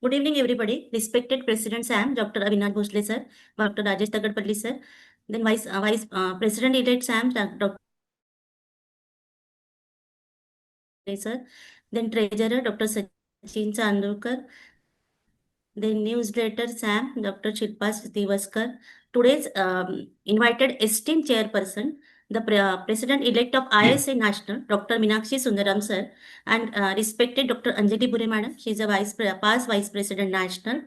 Good evening, everybody. Respected President Sam, Dr. Avinash Bhosle, sir, Dr. Rajesh Tagadpalli, sir, then Vice President-elect Sam, Dr. sir, then Treasurer, Dr. Sachin Chandorkar, then Newsletter Sam, Dr. Shilpa Divaskar. Today's invited esteemed chairperson, the President-elect of ISA National, Dr. Meenakshi Sundaram, sir, and respected Dr. Anjali Bure, madam. She is a past Vice President National.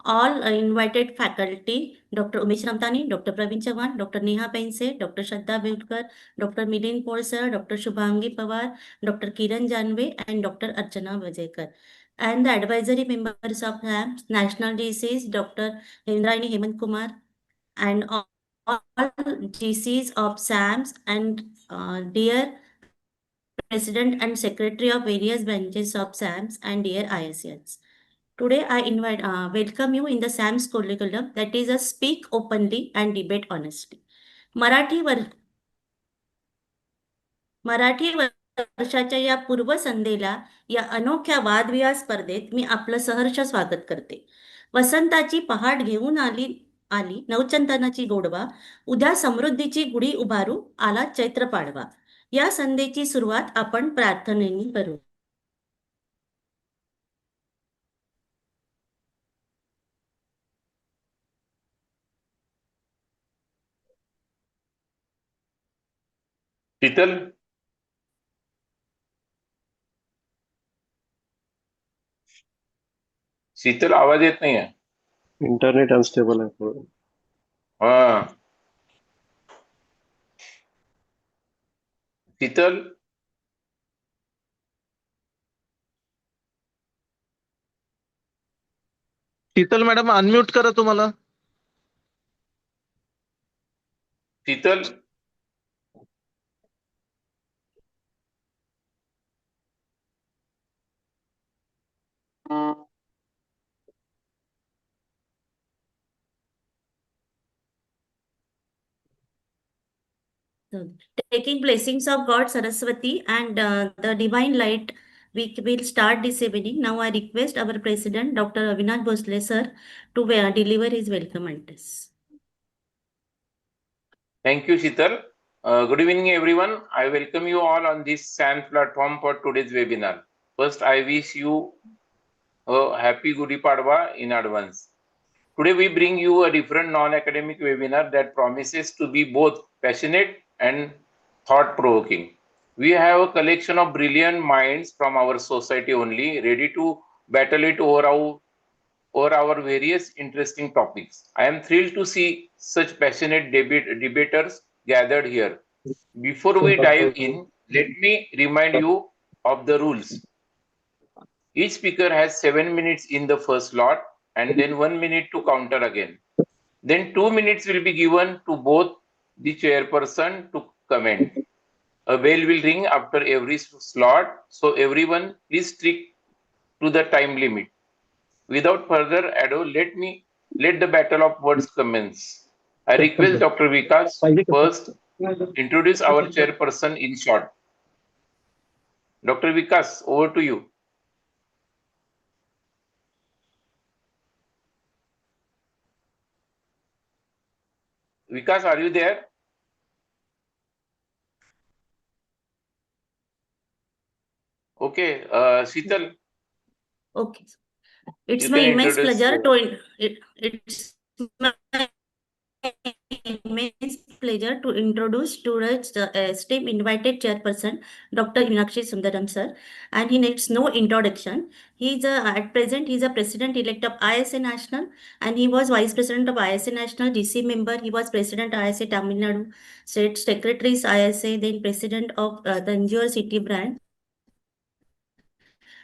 All invited faculty, Dr. Umesh Ramtani, Dr. Praveen Chauhan, Dr. Neha Pense, Dr. Shraddha Bhilkar, Dr. Milind Porser, Dr. Shubhangi Pawar, Dr. Kiran Janve, and Dr. Archana Vajekar. And the advisory members of SAMS, National DCs, Dr. Indraini Hemant Kumar, and all GCs of SAMS, and dear President and Secretary of various branches of SAMS, and dear ISLs. Today, I welcome you in the SAMS curriculum, that is a speak openly and debate honestly. Marathi वर्षाच्या या पूर्वसंध्येला या अनोख्या वादविवाद स्पर्धेत मी आपलं सहर्ष स्वागत करते. वसंताची पहाट घेऊन आली नवचंदनाची गोडवा, उद्या समृद्धीची गुढी उभारू आला चैत्र पाडवा. या संध्येची सुरुवात आपण प्रार्थनेने करू. शीतल, शीतल आवाज येत नाहीये. इंटरनेट अनस्टेबल आहे थोडं. हा, शीतल, शीतल मॅडम अनम्यूट करा तुम्हाला. शीतल, Taking blessings of God Saraswati and the divine light, we will start this evening. Now I request our President, Dr. Avinash Bhosle, sir, to deliver his welcome address. thank you, Sheetal. Good evening, everyone. I welcome you all on this SAMS platform for today's webinar. First, I wish you a happy Gudi Padwa in advance. Today, we bring you a different non-academic webinar that promises to be both passionate and thought-provoking. We have a collection of brilliant minds from our society only, ready to battle it over our various interesting topics. I am thrilled to see such passionate debaters gathered here. Before we dive in, let me remind you of the rules. Each speaker has 7 minutes in the first slot and then 1 minute to counter again. Then 2 minutes will be given to both the chairperson to comment. A bell will ring after every slot, so everyone please stick to the time limit. Without further ado, let the battle of words commence. I request Dr. Vikas first introduce our chairperson in short. Dr. Vikas, over to you. Vikas, are you there? Okay, Sheetal. Okay. It's my immense pleasure to introduce today's esteemed invited chairperson, Dr. Meenakshi Sundaram, sir. And he needs no introduction. At present, he's a president-elect of ISA National, and he was vice president of ISA National, DC member. He was president of ISA Tamil Nadu, state secretaries ISA, then president of the NGO City branch.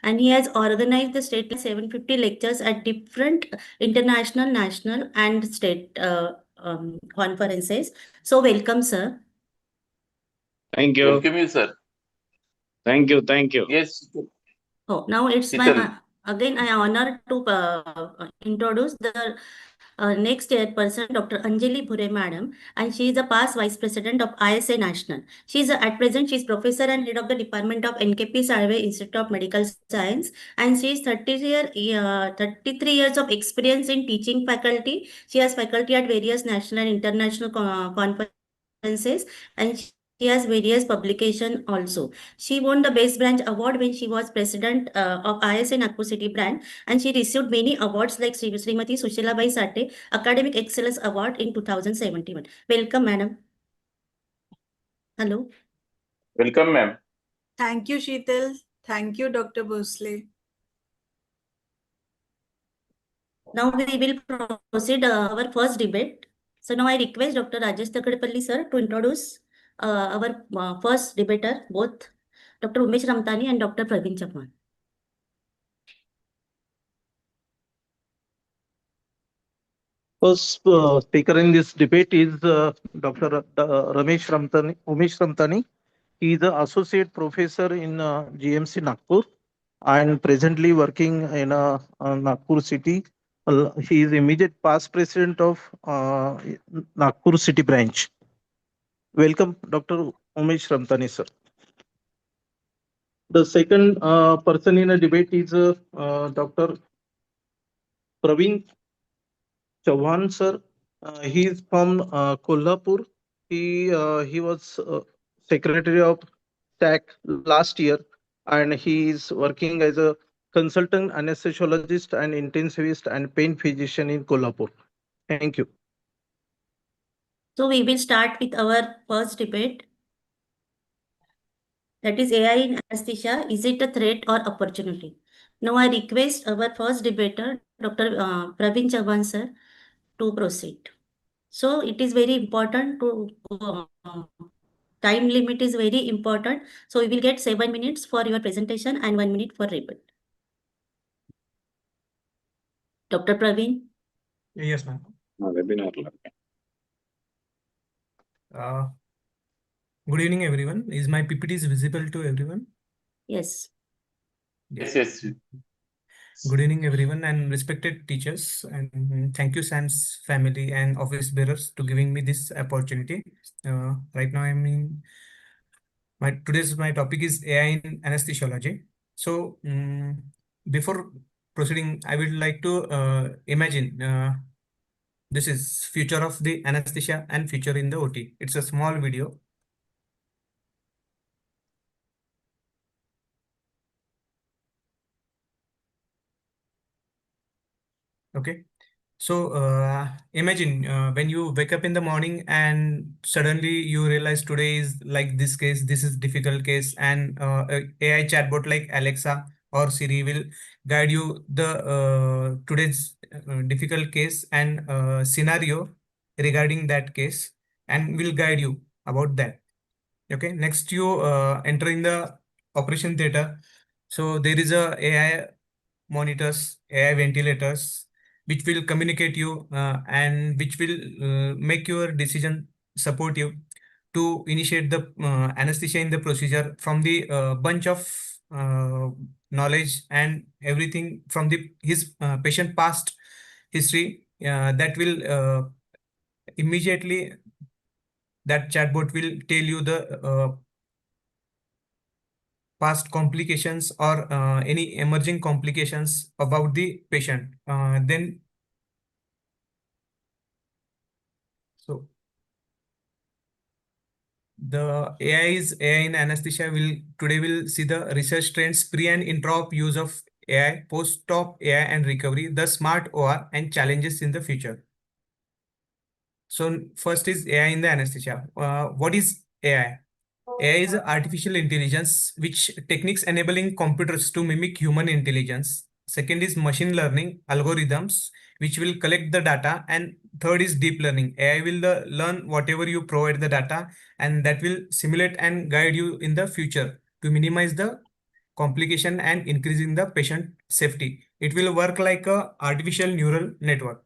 And he has organized the state 750 lectures at different international, national, and state conferences. So welcome, sir. Thank you. Welcome you, sir. Thank you. Yes. Oh, now it's my again I honor to introduce the next chairperson, Dr. Anjali Bhure Madam, and she is a past vice president of ISA National. She is at present she is professor and head of the department of NKP Salve Institute of Medical Science, and she is 33 years of experience in teaching faculty. She has faculty at various national and international conferences, and she has various publication also. She won the Best Branch Award when she was president of ISA Nagpur City branch, and she received many awards like Srimati Sushila Sate Academic Excellence Award in 2071. Welcome, madam. Hello. Welcome, ma'am. Thank you, Sheetal. Thank you, Dr. Bhosle. Now we will proceed our first debate. So now I request Dr. Rajesh Takadepalli sir to introduce our first debater, both Dr. Umesh Ramtani and Dr. Praveen Chapman. First speaker in this debate is Dr. Umesh Ramtani. He is the associate professor in GMC Nagpur and presently working in Nagpur city. He is immediate past president of Nagpur city branch. Welcome, Dr. Umesh Ramtani, sir. The second person in a debate is Dr. Praveen Chauhan, sir. He is from Kolhapur. He was secretary of SAC last year, and he is working as a consultant anesthesiologist and intensivist and pain physician in Kolhapur. Thank you. So we will start with our first debate. That is AI in anesthesia. Is it a threat or opportunity? Now I request our first debater, Dr. Praveen Chauhan sir, to proceed. So it is very important to time limit is very important. So we will get 7 minutes for your presentation and 1 minute for rebuttal. Dr. Praveen. Yes, ma'am. Webinar. Good evening, everyone. Is my PPTs visible to everyone? Yes. Yes. Good evening, everyone, and respected teachers. And thank you, Sam's family and office bearers, to giving me this opportunity. Right now, my topic is AI in anesthesiology. So, before proceeding, I would like to imagine this is future of the anesthesia and future in the OT. It's a small video. Okay. So imagine when you wake up in the morning and suddenly you realize today is like this case, this is difficult case, and a AI chatbot like Alexa or Siri will guide you the today's difficult case and scenario regarding that case, and will guide you about that. Okay. Next, you enter in the operation theater. So there is a AI monitors, AI ventilators, which will communicate you and which will make your decision support you to initiate the anesthesia in the procedure from the bunch of knowledge and everything from the his patient past history that will immediately that chatbot will tell you the past complications or any emerging complications about the patient. Then, so the AI in anesthesia will see the research trends pre and intra-op use of AI, post-op AI and recovery, the smart OR and challenges in the future. So first is AI in the anesthesia. What is AI? AI is artificial intelligence, which techniques enabling computers to mimic human intelligence. Second is machine learning algorithms, which will collect the data. And third is deep learning. AI will learn whatever you provide the data, and that will simulate and guide you in the future to minimize the complication and increasing the patient safety. It will work like a artificial neural network.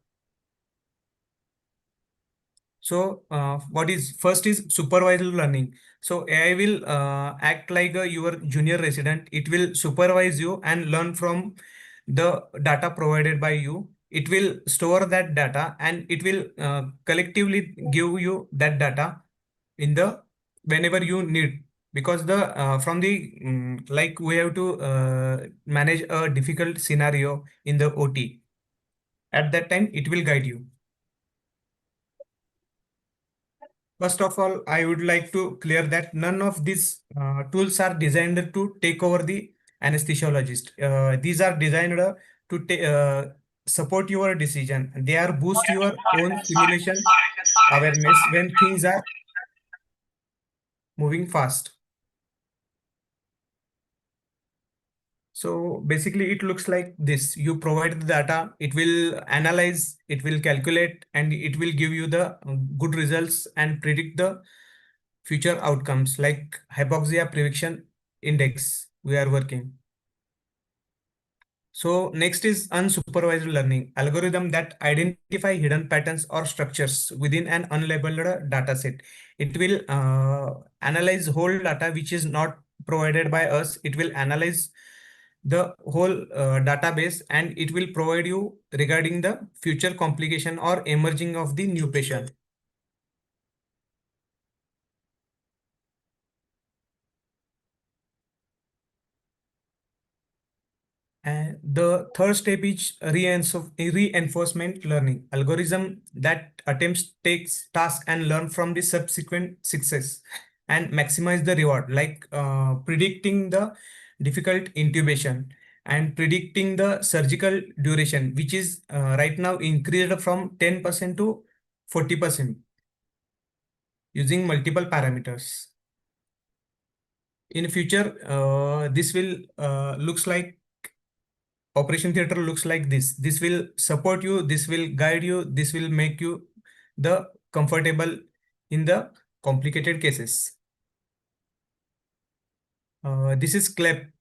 So what is first is supervised learning. So AI will act like your junior resident. It will supervise you and learn from the data provided by you. it will store that data and it will collectively give you that data in the whenever you need, because the from the like we have to manage a difficult scenario in the OT. At that time, it will guide you. First of all, I would like to clear that none of these tools are designed to take over the anesthesiologist. These are designed to support your decision. They are boost your own simulation awareness when things are moving fast. So basically it looks like this. You provide the data, it will analyze, it will calculate, and it will give you the good results and predict the future outcomes like hypoxia prevention index we are working. So next is unsupervised learning, algorithm that identify hidden patterns or structures within an unlabeled data set. It will analyze whole data which is not provided by us. It will analyze the whole database and it will provide you regarding the future complication or emerging of the new patient. And the third step is reinforcement learning, algorithm that attempts takes task and learn from the subsequent success and maximize the reward, like predicting the difficult intubation and predicting the surgical duration, which is right now increased from 10% to 40% using multiple parameters. In future, this will looks like operation theater looks like this. This will support you, this will guide you, this will make you the comfortable in the complicated cases. This is Clepin.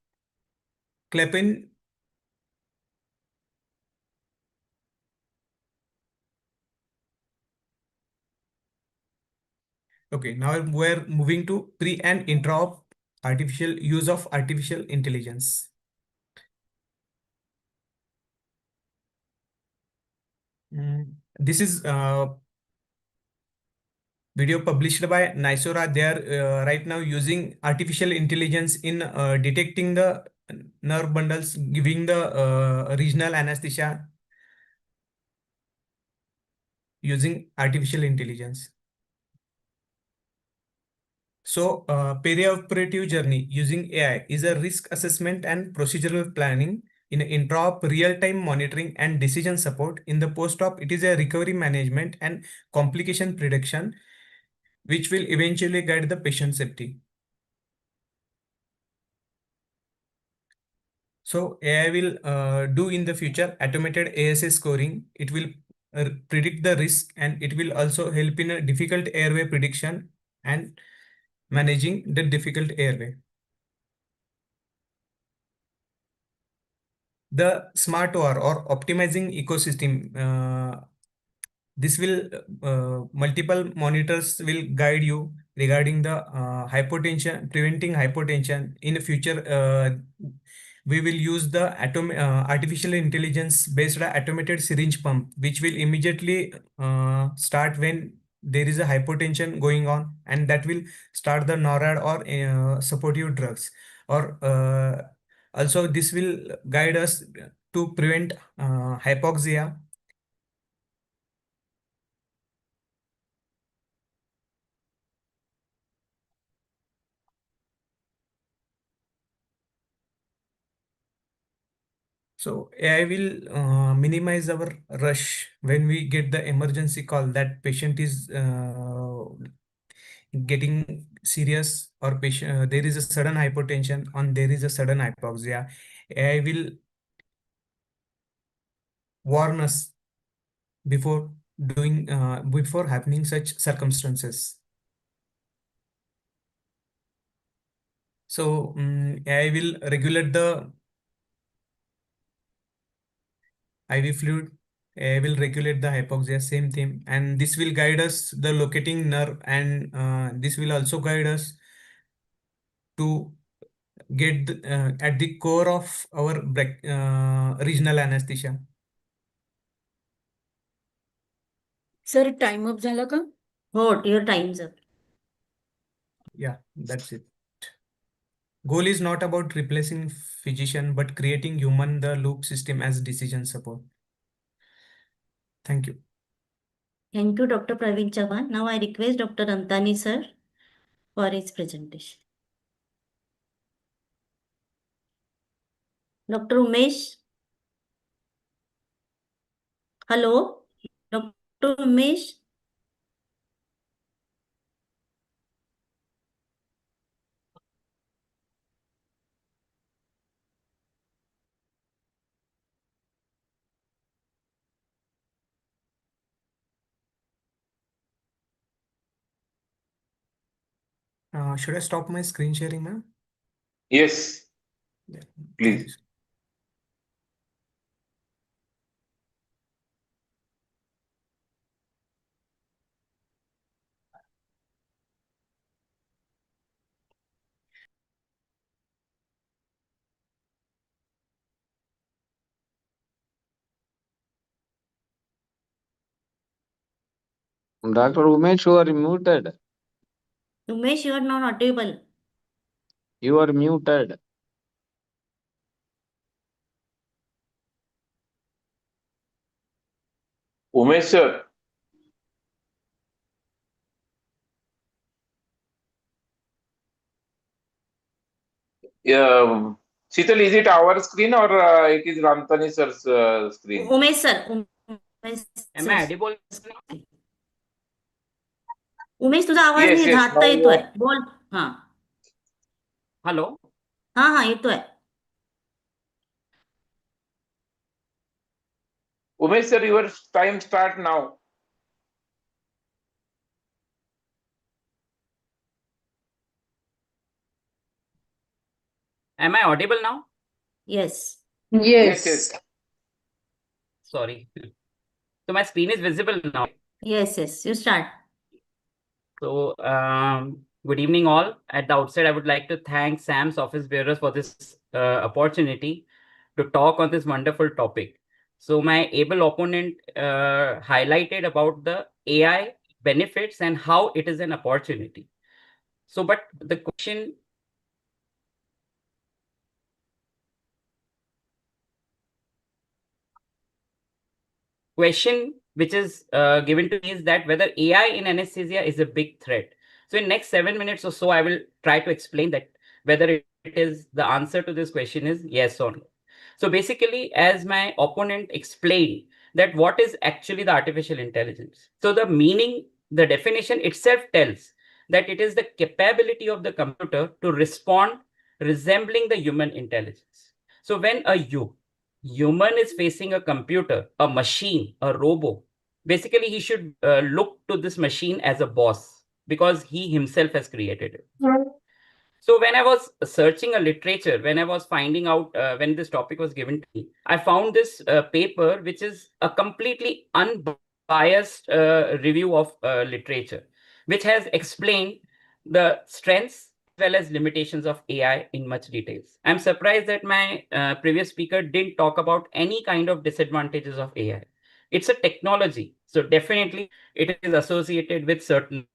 Okay, now we're moving to pre and intra-op artificial use of artificial intelligence. This is video published by Nisora. They are right now using artificial intelligence in detecting the nerve bundles, giving the regional anesthesia using artificial intelligence. So perioperative journey using AI is a risk assessment and procedural planning. In intra-op, real-time monitoring and decision support. In the post-op, it is a recovery management and complication prediction, which will eventually guide the patient safety. So AI will do in the future automated ASA scoring. It will predict the risk and it will also help in a difficult airway prediction and managing the difficult airway. The smart OR or optimizing ecosystem, this will multiple monitors will guide you regarding the hypotension, preventing hypotension. In the future, we will use the artificial intelligence based automated syringe pump, which will immediately start when there is a hypotension going on, and that will start the NORAD or supportive drugs. Or also this will guide us to prevent hypoxia. So AI will minimize our rush when we get the emergency call that patient is getting serious or patient there is a sudden hypotension and there is a sudden hypoxia. AI will warn us before before happening such circumstances. So AI will regulate the IV fluid. AI will regulate the hypoxia, same thing, and this will guide us the locating nerve, and this will also guide us to get at the core of our regional anesthesia. Sir time up झाला का? हो, your time's up. Yeah, that's it. Goal is not about replacing physician, but creating human the loop system as decision support. Thank you. Thank you, Dr. Praveen Chavan. Now I request Dr. Antani sir for his presentation. Dr. Umesh. Hello, Dr. Umesh. Should I stop my screen sharing, ma'am? Yes, Yeah. please. Thank you. Dr. Umesh, you are muted. Umesh, you are not audible. You are muted. Umesh sir. Sheetal, is it our screen or it is Ramtani sir's screen? Umesh sir. Umesh Am I sir. audible? Umesh तुझा आवाज Yes, नाही yes, आता now येतोय बोल हा Hello. हा हा येतोय Umesh sir, your time start now. Am I audible now? yes Yes. Sorry. So my screen is visible now. yes you start. So good evening all. At the outset, I would like to thank SAM's office bearers for this opportunity to talk on this wonderful topic. So my able opponent highlighted about the AI benefits and how it is an opportunity. So, but the question which is given to me is that whether AI in anesthesia is a big threat. So in next 7 minutes or so, I will try to explain that whether it is the answer to this question is yes or no. So basically, as my opponent explained, that what is actually the artificial intelligence. So the meaning, the definition itself tells that it is the capability of the computer to respond resembling the human intelligence. So when a human is facing a computer, a machine, a robot, basically he should look to this machine as a boss because he himself has created it. So when I was searching a literature, when I was finding out when this topic was given to me, I found this paper, which is a completely unbiased review of literature, which has explained the strengths as well as limitations of AI in much details. I'm surprised that my previous speaker didn't talk about any kind of disadvantages of AI. It's a technology, so definitely it is associated with certain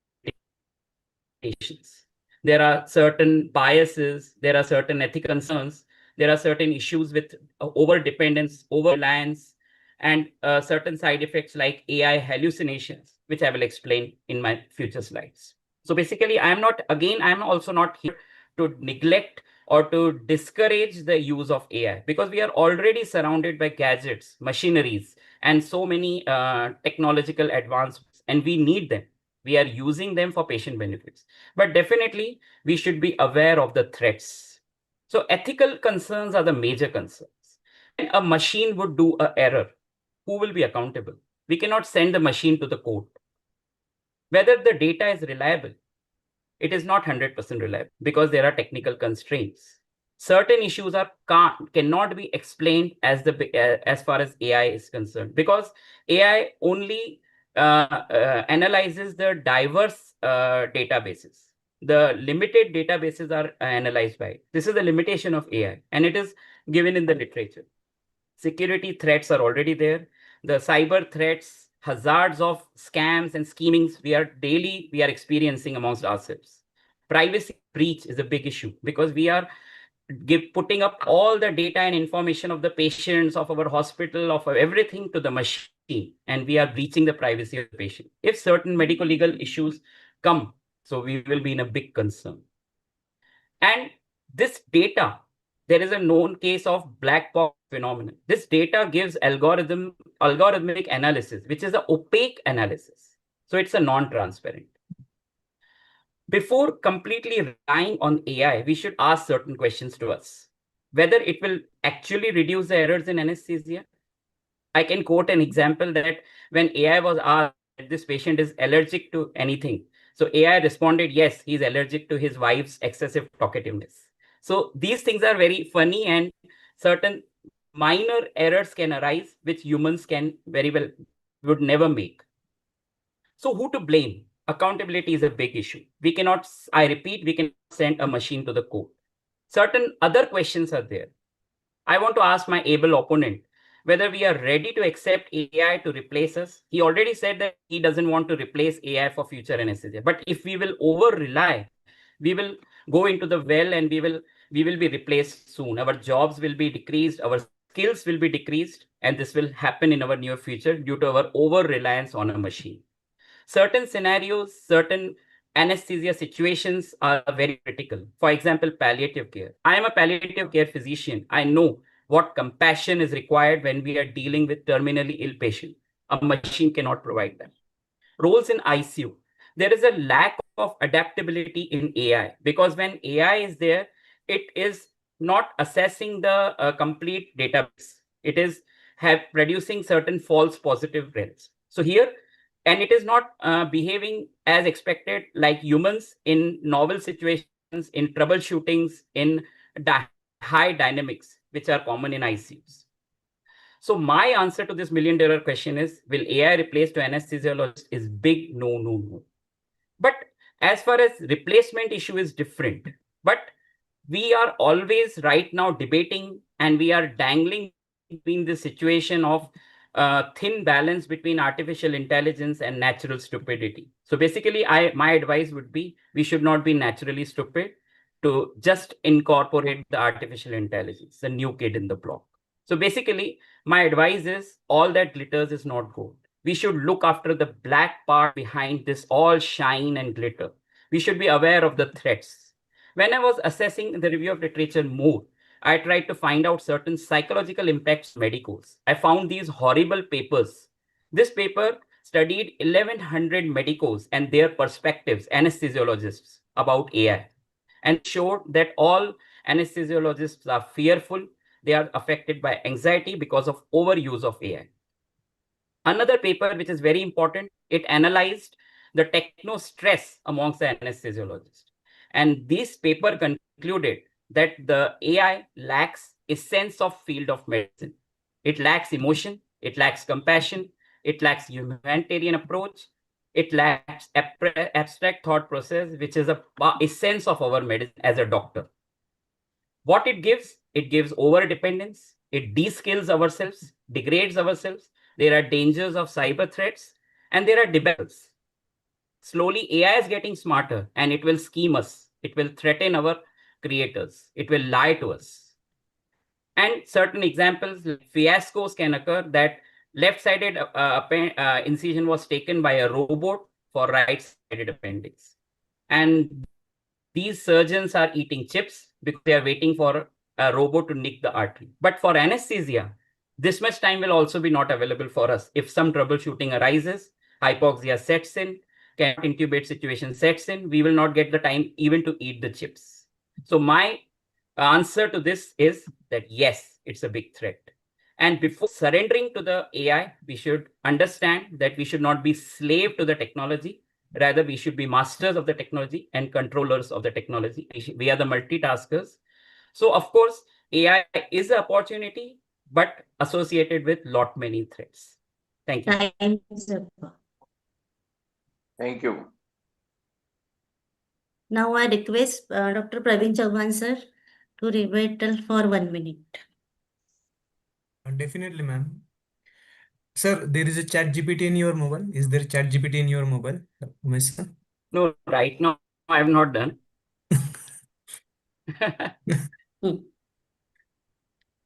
limitations. There are certain biases, there are certain ethical concerns, there are certain issues with over dependence, over reliance, and certain side effects like AI hallucinations, which I will explain in my future slides. So basically, I'm also not here to neglect or to discourage the use of AI because we are already surrounded by gadgets, machineries, and so many technological advancements, and we need them. We are using them for patient benefits. But definitely, we should be aware of the threats. So ethical concerns are the major concerns. When a machine would do an error, who will be accountable? We cannot send the machine to the court. Whether the data is reliable, it is not 100% reliable because there are technical constraints. Certain issues cannot be explained as far as AI is concerned because AI only analyzes the diverse databases. The limited databases are analyzed by it. This is the limitation of AI, and it is given in the literature. Security threats are already there. The cyber threats hazards of scams and schemings we are experiencing amongst ourselves. Privacy breach is a big issue because we are putting up all the data and information of the patients, of our hospital, of everything to the machine, and we are breaching the privacy of the patient. If certain medical legal issues come, so we will be in a big concern. And this data, there is a known case of black box phenomenon. This data gives algorithmic analysis, which is an opaque analysis. So it's a non-transparent. Before completely relying on AI, we should ask certain questions to us. Whether it will actually reduce the errors in anesthesia. I can quote an example that when AI was asked that this patient is allergic to anything, so AI responded, yes, he's allergic to his wife's excessive talkativeness. So these things are very funny, and certain minor errors can arise, which humans can very well would never make. So who to blame? Accountability is a big issue. We cannot, I repeat, we can send a machine to the court. Certain other questions are there. I want to ask my able opponent whether we are ready to accept AI to replace us. He already said that he doesn't want to replace AI for future anesthesia. But if we will over rely, we will go into the well and we will be replaced soon. Our jobs will be decreased, our skills will be decreased, and this will happen in our near future due to our over reliance on a machine. Certain scenarios, certain anesthesia situations are very critical. For example, palliative care. I am a palliative care physician. I know what compassion is required when we are dealing with terminally ill patients. A machine cannot provide that. Roles in ICU. There is a lack of adaptability in AI because when AI is there, it is not assessing the complete database. It is producing certain false positive rates. So here, and it is not behaving as expected like humans in novel situations, in troubleshootings, in high dynamics, which are common in ICUs. So my answer to this $1 million question is, will AI replace to anesthesiologist is big no, no, no. But as far as replacement issue is different, but we are always right now debating and we are dangling between the situation of thin balance between artificial intelligence and natural stupidity. So basically, my advice would be we should not be naturally stupid to just incorporate the artificial intelligence, the new kid in the block. So basically, my advice is all that glitters is not gold. We should look after the black part behind this all shine and glitter. We should be aware of the threats. When I was assessing the review of literature more, I tried to find out certain psychological impacts of medicos. I found these horrible papers. This paper studied 1,100 medicos and their perspectives, anesthesiologists, about AI, and showed that all anesthesiologists are fearful. They are affected by anxiety because of overuse of AI. Another paper, which is very important, it analyzed the techno stress amongst the anesthesiologists. And this paper concluded that the AI lacks a sense of field of medicine. It lacks emotion, it lacks compassion, it lacks humanitarian approach, it lacks abstract thought process, which is a sense of our medicine as a doctor. What it gives over dependence, it de-skills ourselves, degrades ourselves. There are dangers of cyber threats, and there are debates. Slowly, AI is getting smarter, and it will scheme us. It will threaten our creators. It will lie to us. And certain examples, fiascos can occur that left-sided incision was taken by a robot for right-sided appendix. And these surgeons are eating chips because they are waiting for a robot to nick the artery. But for anesthesia, this much time will also be not available for us. If some troubleshooting arises, hypoxia sets in, cannot intubate situation sets in, we will not get the time even to eat the chips. So my answer to this is that yes, it's a big threat. And before surrendering to the AI, we should understand that we should not be slave to the technology. Rather, we should be masters of the technology and controllers of the technology. We are the multitaskers. So of course, AI is an opportunity, but associated with lot many threats. Thank you. Thanks, sir. Thank you. Now I request Dr. Praveen Chauhan sir to rebuttal for 1 minute. Definitely, ma'am. Sir, there is a chat GPT in your mobile. Is there chat GPT in your mobile, Umesh sir? No, right now I have not done.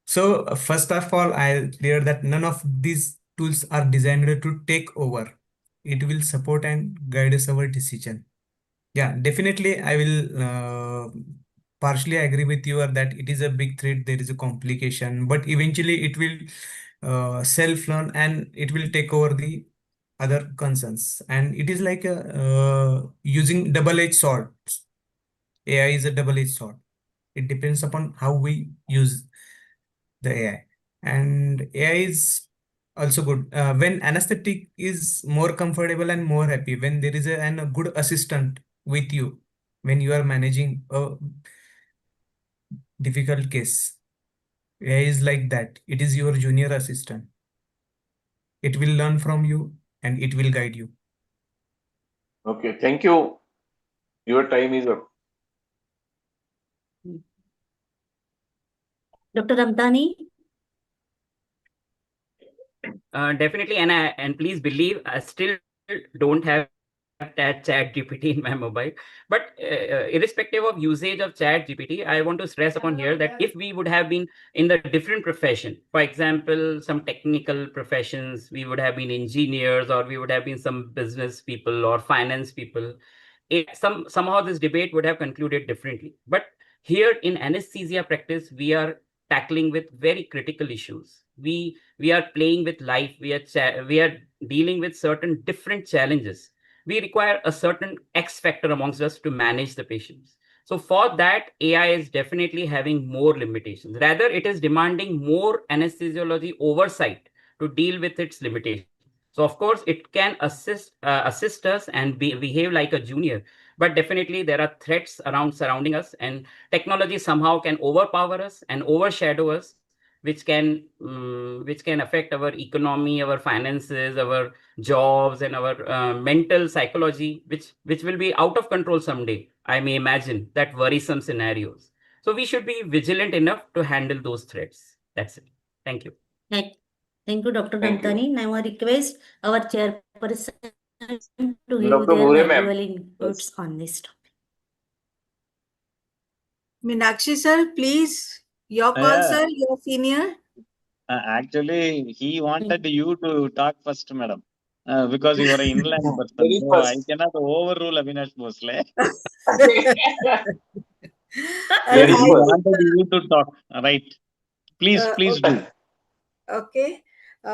So first of all, I'll clear that none of these tools are designed to take over. It will support and guide us our decision. Yeah, definitely. I will partially agree with you that it is a big threat. There is a complication, but eventually it will self-learn and it will take over the other concerns. And it is like a, using double-edged sword. AI is a double-edged sword. It depends upon how we use the AI. And AI is also good when anesthetic is more comfortable and more happy, when there is a good assistant with you when you are managing a difficult case. AI is like that. It is your junior assistant. It will learn from you and it will guide you. Okay, thank you. Your time is up. Dr. Ramtani? Definitely, and please believe I still don't have that chat GPT in my mobile. But irrespective of usage of chat GPT, I want to stress upon here that if we would have been in the different profession, for example, some technical professions, we would have been engineers, or we would have been some business people or finance people, somehow this debate would have concluded differently. But here in anesthesia practice, we are tackling with very critical issues. We are playing with life. We are dealing with certain different challenges. We require a certain X factor amongst us to manage the patients. So for that, AI is definitely having more limitations. Rather, it is demanding more anesthesiology oversight to deal with its limitations. So of course, it can assist us and behave like a junior, but definitely there are threats around surrounding us, and technology somehow can overpower us and overshadow us, which can affect our economy, our finances, our jobs, and our mental psychology, which will be out of control someday. I may imagine that worrisome scenarios. So we should be vigilant enough to handle those threats. That's it. Thank you. Thank you, Dr. Thank you. Ramtani. Now I request our chairperson to give Dr. their Bhure, ma'am. valuable inputs on this topic. Meenakshi sir, please, your call, Yeah. sir, your senior. Actually, he wanted you to talk first, madam, because you are an inland person. Very So I first. cannot overrule Avinash Bhosle. Very He first. wanted you to talk. Right. Please do. Okay.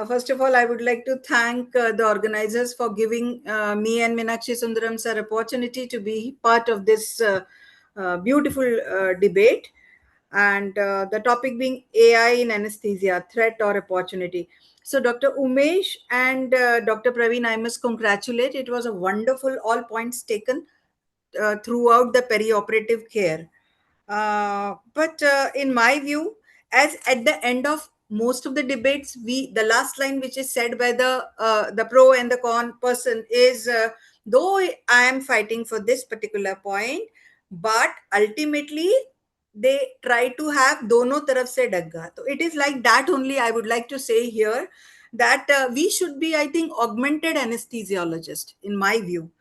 First of all, I would like to thank the organizers for giving me and Meenakshi Sundaram sir opportunity to be part of this beautiful debate. And the topic being AI in anesthesia, threat or opportunity. So Dr. Umesh and Dr. Praveen, I must congratulate. It was a wonderful, all points taken throughout the perioperative care. But in my view, as at the end of most of the debates, the last line which is said by the pro and the con person is, though I am fighting for this particular point, but ultimately they try to have dono taraf se dagga. So it is like that only. I would like to say here that we should be, I think, augmented anesthesiologist in my view.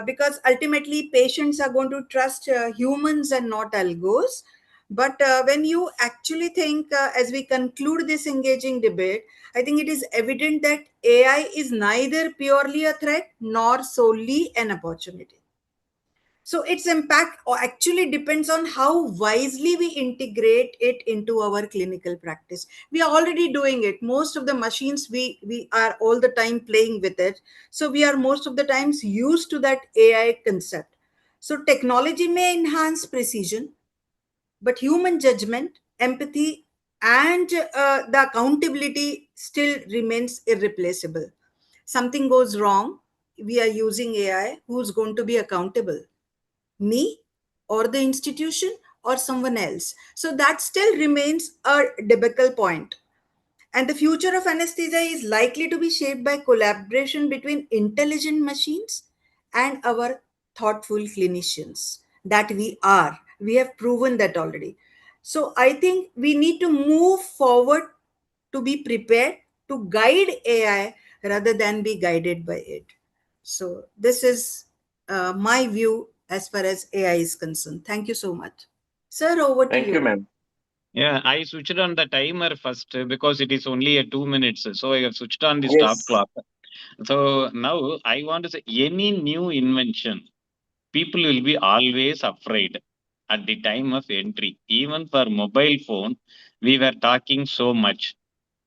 Because ultimately patients are going to trust humans and not algos. But when you actually think, as we conclude this engaging debate, I think it is evident that AI is neither purely a threat nor solely an opportunity. So its impact actually depends on how wisely we integrate it into our clinical practice. We are already doing it. Most of the machines, we are all the time playing with it. So we are most of the times used to that AI concept. So technology may enhance precision, but human judgment, empathy, and the accountability still remains irreplaceable. Something goes wrong, we are using AI, who's going to be accountable? Me or the institution or someone else? So that still remains a debacle point. And the future of anesthesia is likely to be shaped by collaboration between intelligent machines and our thoughtful clinicians that we are. We have proven that already. So I think we need to move forward to be prepared to guide AI rather than be guided by it. So this is my view as far as AI is concerned. Thank you so much. Sir, over to Thank you, ma'am. Yeah, I switched on the timer first because it is only a 2 minutes. So I have switched on the Yes. stop clock. So now I want to say any new invention, people will be always afraid at the time of entry. Even for mobile phone, we were talking so much.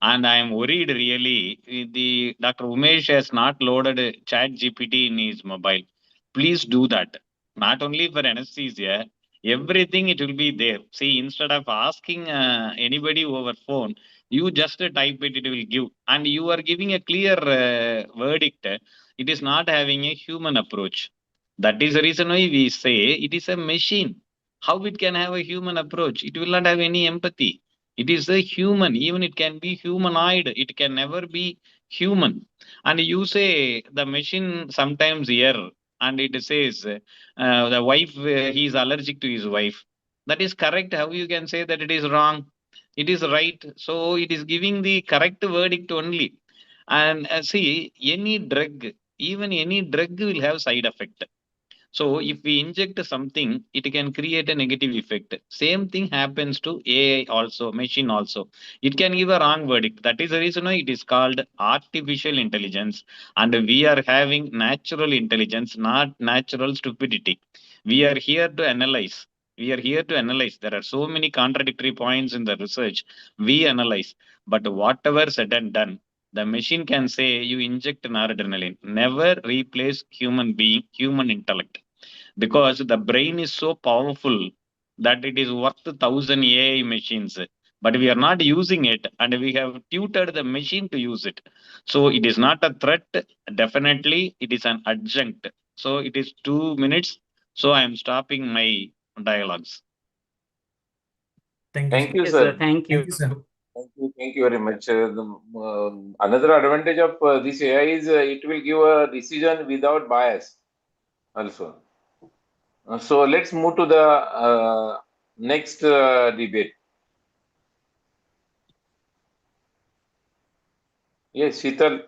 And I am worried really. The Dr. Umesh has not loaded Chat GPT in his mobile. Please do that. Not only for anesthesia, everything it will be there. See, instead of asking anybody over phone, you just type it, it will give. And you are giving a clear verdict. It is not having a human approach. That is the reason why we say it is a machine. How it can have a human approach? It will not have any empathy. It is a human, even it can be humanoid, it can never be human. And you say the machine sometimes err, and it says the wife, he is allergic to his wife. That is correct. How you can say that it is wrong? It is right. So it is giving the correct verdict only. And see, any drug, even any drug will have side effect. So if we inject something, it can create a negative effect. Same thing happens to AI also, machine also. It can give a wrong verdict. That is the reason why it is called artificial intelligence. And we are having natural intelligence, not natural stupidity. We are here to analyze. We are here to analyze. There are so many contradictory points in the research. We analyze. But whatever said and done, the machine can say you inject noradrenaline. Never replace human being, human intellect, because the brain is so powerful that it is worth 1,000 AI machines. But we are not using it, and we have tutored the machine to use it. So it is not a threat. Definitely, it is an adjunct. So it is 2 minutes. So I am stopping my dialogues. Thank you, Thank sir. you, Yes, sir. sir. Thank you. Thank you, sir. Thank you very much. Another advantage of this AI is it will give a decision without bias also. So let's move to the next debate. Yes, Sheetal.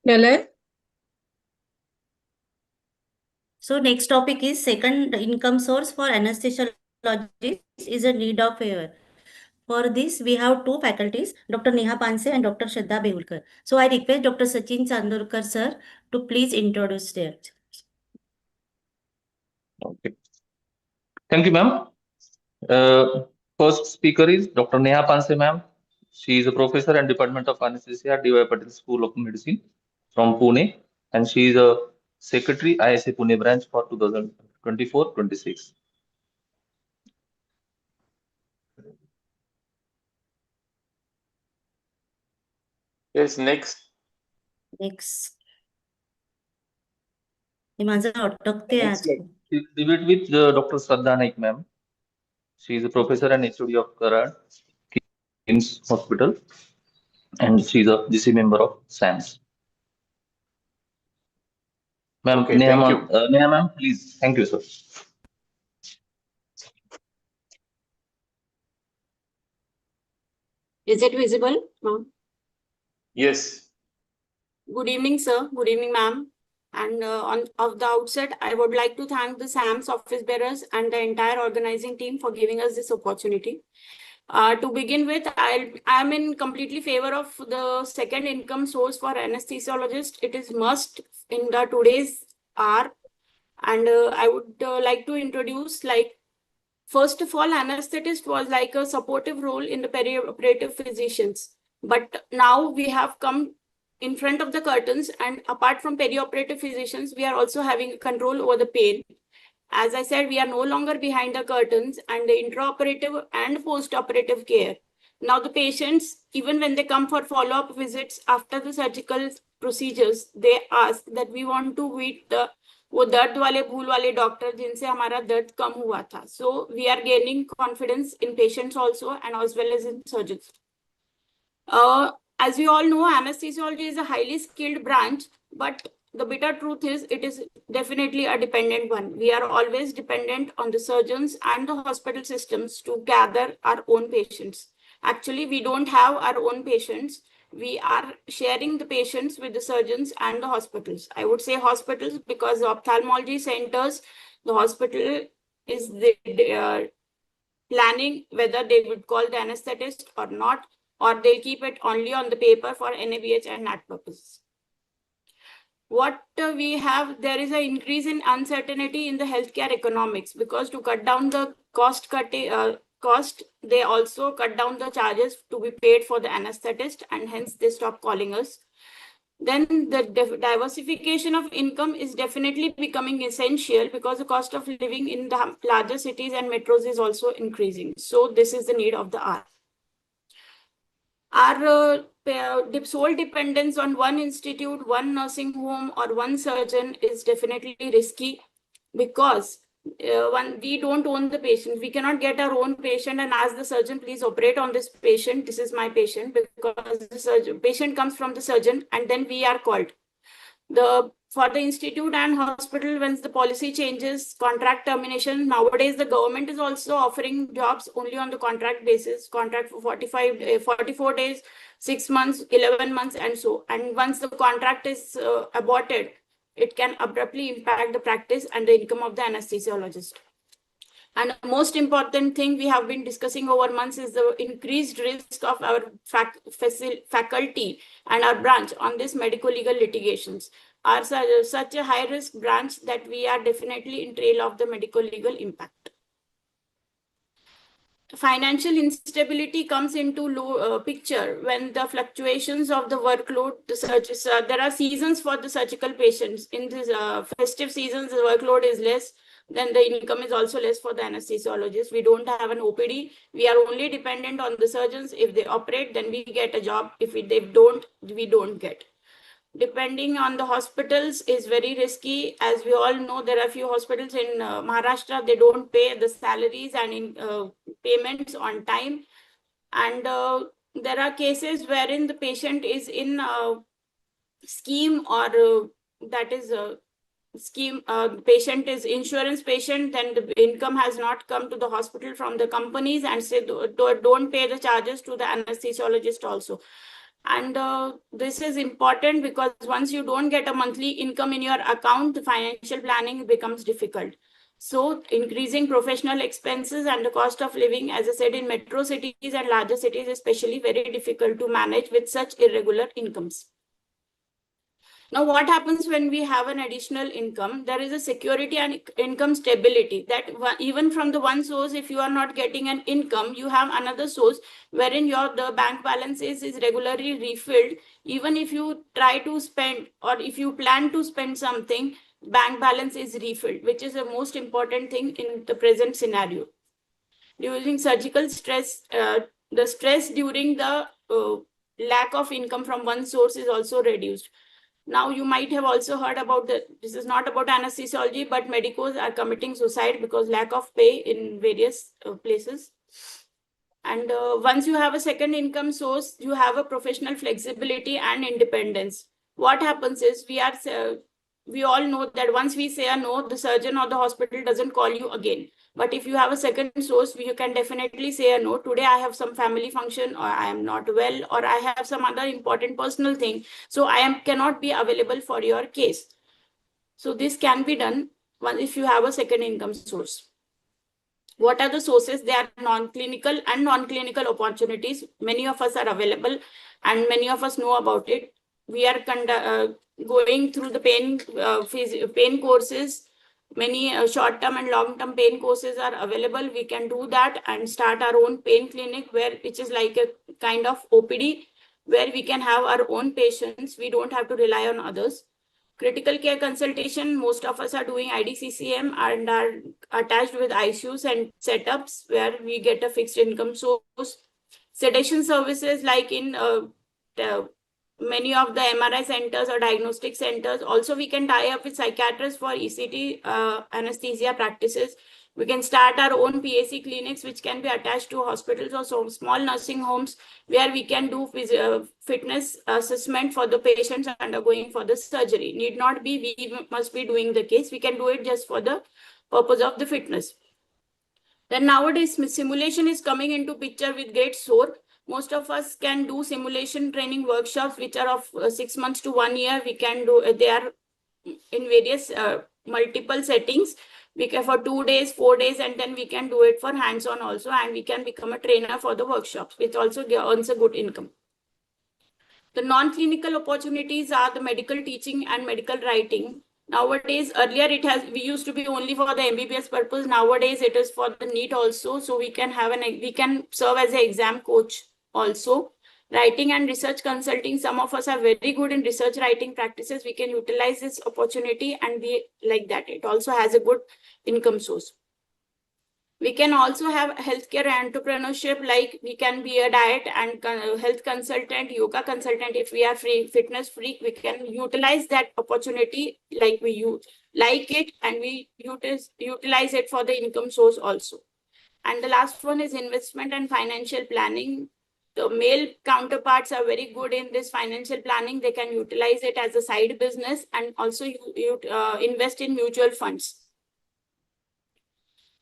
Hello. So next topic is second income source for anesthesiologists is a need of hour. For this, we have two faculties, Dr. Neha Panse and Dr. Shraddha Behulkar. So I request Dr. Sachin Chandorkar, sir, to please introduce them. Okay. Thank you, ma'am. First speaker is Dr. Neha Panse, ma'am. She is a professor and Department of Anesthesia at D.Y. Patil School of Medicine from Pune, and she is a secretary ISA Pune branch for 2024-26. Yes, next. Next. हे माझं अटकते Next आज. Debate with Dr. Shraddha Naik, ma'am. She is a professor and HOD of Karad King's Hospital, and she is a GC member of SAMS. Ma'am, Okay, Neha, thank you. Neha, ma'am, please. Thank you, sir. Is it visible, ma'am? Yes. Good evening, sir. Good evening, ma'am. And on of the outset, I would like to thank the SAMS office bearers and the entire organizing team for giving us this opportunity. To begin with, I'm in completely favor of the second income source for anesthesiologist. It is must in the today's hour. And I would like to introduce, like, first of all, anesthetist was like a supportive role in the perioperative physicians. But now we have come in front of the curtains, and apart from perioperative physicians, we are also having control over the pain. As I said, we are no longer behind the curtains and the intraoperative and post-operative care. Now the patients, even when they come for follow-up visits after the surgical procedures, they ask that we want to meet the वो दर्द वाले भूल वाले doctor जिनसे हमारा दर्द कम हुआ था. So we are gaining confidence in patients also and as well as in surgeons. As we all know, anesthesiology is a highly skilled branch, but the bitter truth is it is definitely a dependent one. We are always dependent on the surgeons and the hospital systems to gather our own patients. Actually, we don't have our own patients. We are sharing the patients with the surgeons and the hospitals. I would say hospitals because the ophthalmology centers, the hospital is planning whether they would call the anesthetist or not, or they'll keep it only on the paper for NABH and NAT purposes. What we have, there is an increase in uncertainty in the healthcare economics, because to cut down the cost, they also cut down the charges to be paid for the anesthetist, and hence they stop calling us. Then the diversification of income is definitely becoming essential, because the cost of living in the larger cities and metros is also increasing. So this is the need of the hour. Our sole dependence on one institute, one nursing home, or one surgeon is definitely risky, because we don't own the patient. We cannot get our own patient and ask the surgeon, please operate on this patient. This is my patient, because the patient comes from the surgeon and then we are called. For the institute and hospital, when the policy changes, contract termination, nowadays the government is also offering jobs only on the contract basis, contract for 44 days, 6 months, 11 months, and so. And once the contract is aborted, it can abruptly impact the practice and the income of the anesthesiologist. And the most important thing we have been discussing over months is the increased risk of our faculty and our branch on this medico-legal litigations are such a high-risk branch that we are definitely in trail of the medico-legal impact. Financial instability comes into picture when the fluctuations of the workload, there are seasons for the surgical patients. In this festive seasons, the workload is less, then the income is also less for the anesthesiologist. We don't have an OPD. We are only dependent on the surgeons. If they operate, then we get a job. If they don't, we don't get. Depending on the hospitals is very risky. As we all know, there are a few hospitals in Maharashtra, they don't pay the salaries and payments on time. And there are cases wherein the patient is in a scheme, or that is a scheme, patient is insurance patient, then the income has not come to the hospital from the companies, and say don't pay the charges to the anesthesiologist also. And this is important, because once you don't get a monthly income in your account, the financial planning becomes difficult. So increasing professional expenses and the cost of living, as I said, in metro cities and larger cities, especially very difficult to manage with such irregular incomes. Now, what happens when we have an additional income? There is a security and income stability, that even from the one source, if you are not getting an income, you have another source wherein the bank balance is regularly refilled. Even if you try to spend, or if you plan to spend something, bank balance is refilled, which is the most important thing in the present scenario. During surgical stress, the stress during the lack of income from one source is also reduced. Now, you might have also heard about this is not about anesthesiology, but medicos are committing suicide because lack of pay in various places. And once you have a second income source, you have a professional flexibility and independence. What happens is we all know that once we say a no, the surgeon or the hospital doesn't call you again. But if you have a second source, you can definitely say a no. Today, I have some family function, or I am not well, or I have some other important personal thing. So I cannot be available for your case. So this can be done if you have a second income source. What are the sources? They are non-clinical and non-clinical opportunities. Many of us are available and many of us know about it. We are going through the pain courses. Many short-term and long-term pain courses are available. We can do that and start our own pain clinic, which is like a kind of OPD, where we can have our own patients. We don't have to rely on others. Critical care consultation, most of us are doing IDCCM and are attached with ICUs and setups where we get a fixed income source. Sedation services, like in many of the MRI centers or diagnostic centers. Also, we can tie up with psychiatrists for ECT anesthesia practices. We can start our own PAC clinics, which can be attached to hospitals or so small nursing homes, where we can do fitness assessment for the patients undergoing for the surgery. Need not be we must be doing the case. We can do it just for the purpose of the fitness. Then nowadays, simulation is coming into picture with great soar. Most of us can do simulation training workshops, which are of 6 months to 1 year. We can do, they are in various multiple settings. We can for 2 days, 4 days, and then we can do it for hands-on also, and we can become a trainer for the workshops, which also earns a good income. The non-clinical opportunities are the medical teaching and medical writing. Nowadays, earlier we used to be only for the MBBS purpose. Nowadays, it is for the NEET also. So we can serve as an exam coach also. Writing and research consulting. Some of us are very good in research writing practices. We can utilize this opportunity and be like that. It also has a good income source. We can also have healthcare entrepreneurship, like we can be a diet and health consultant, yoga consultant. If we are fitness freak, we can utilize that opportunity like we like it, and we utilize it for the income source also. And the last one is investment and financial planning. The male counterparts are very good in this financial planning. They can utilize it as a side business and also invest in mutual funds.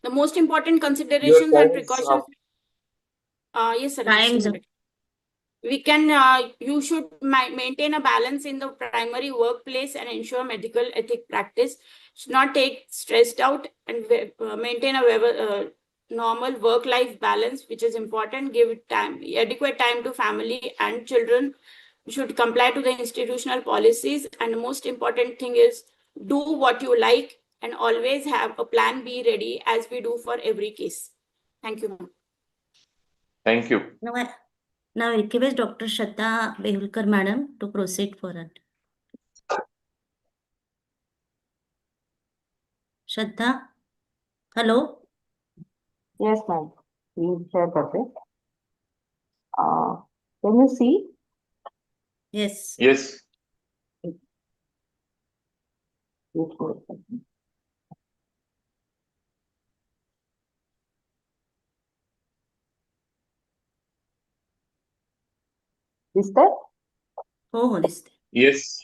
The most important considerations and precautions. Yes, sir. Time's up. We can, you should maintain a balance in the primary workplace and ensure medical ethic practice. Should not take stressed out, and maintain a normal work-life balance, which is important. Give adequate time to family and children. Should comply to the institutional policies. And the most important thing is do what you like, and always have a plan B ready, as we do for every case. Thank you. Thank you. Now I request Dr. Shraddha Behulkar madam to proceed for it. Shraddha, hello. Yes, ma'am. Please share that. Can you see? Yes. Yes. Is that? Oh, this. Yes.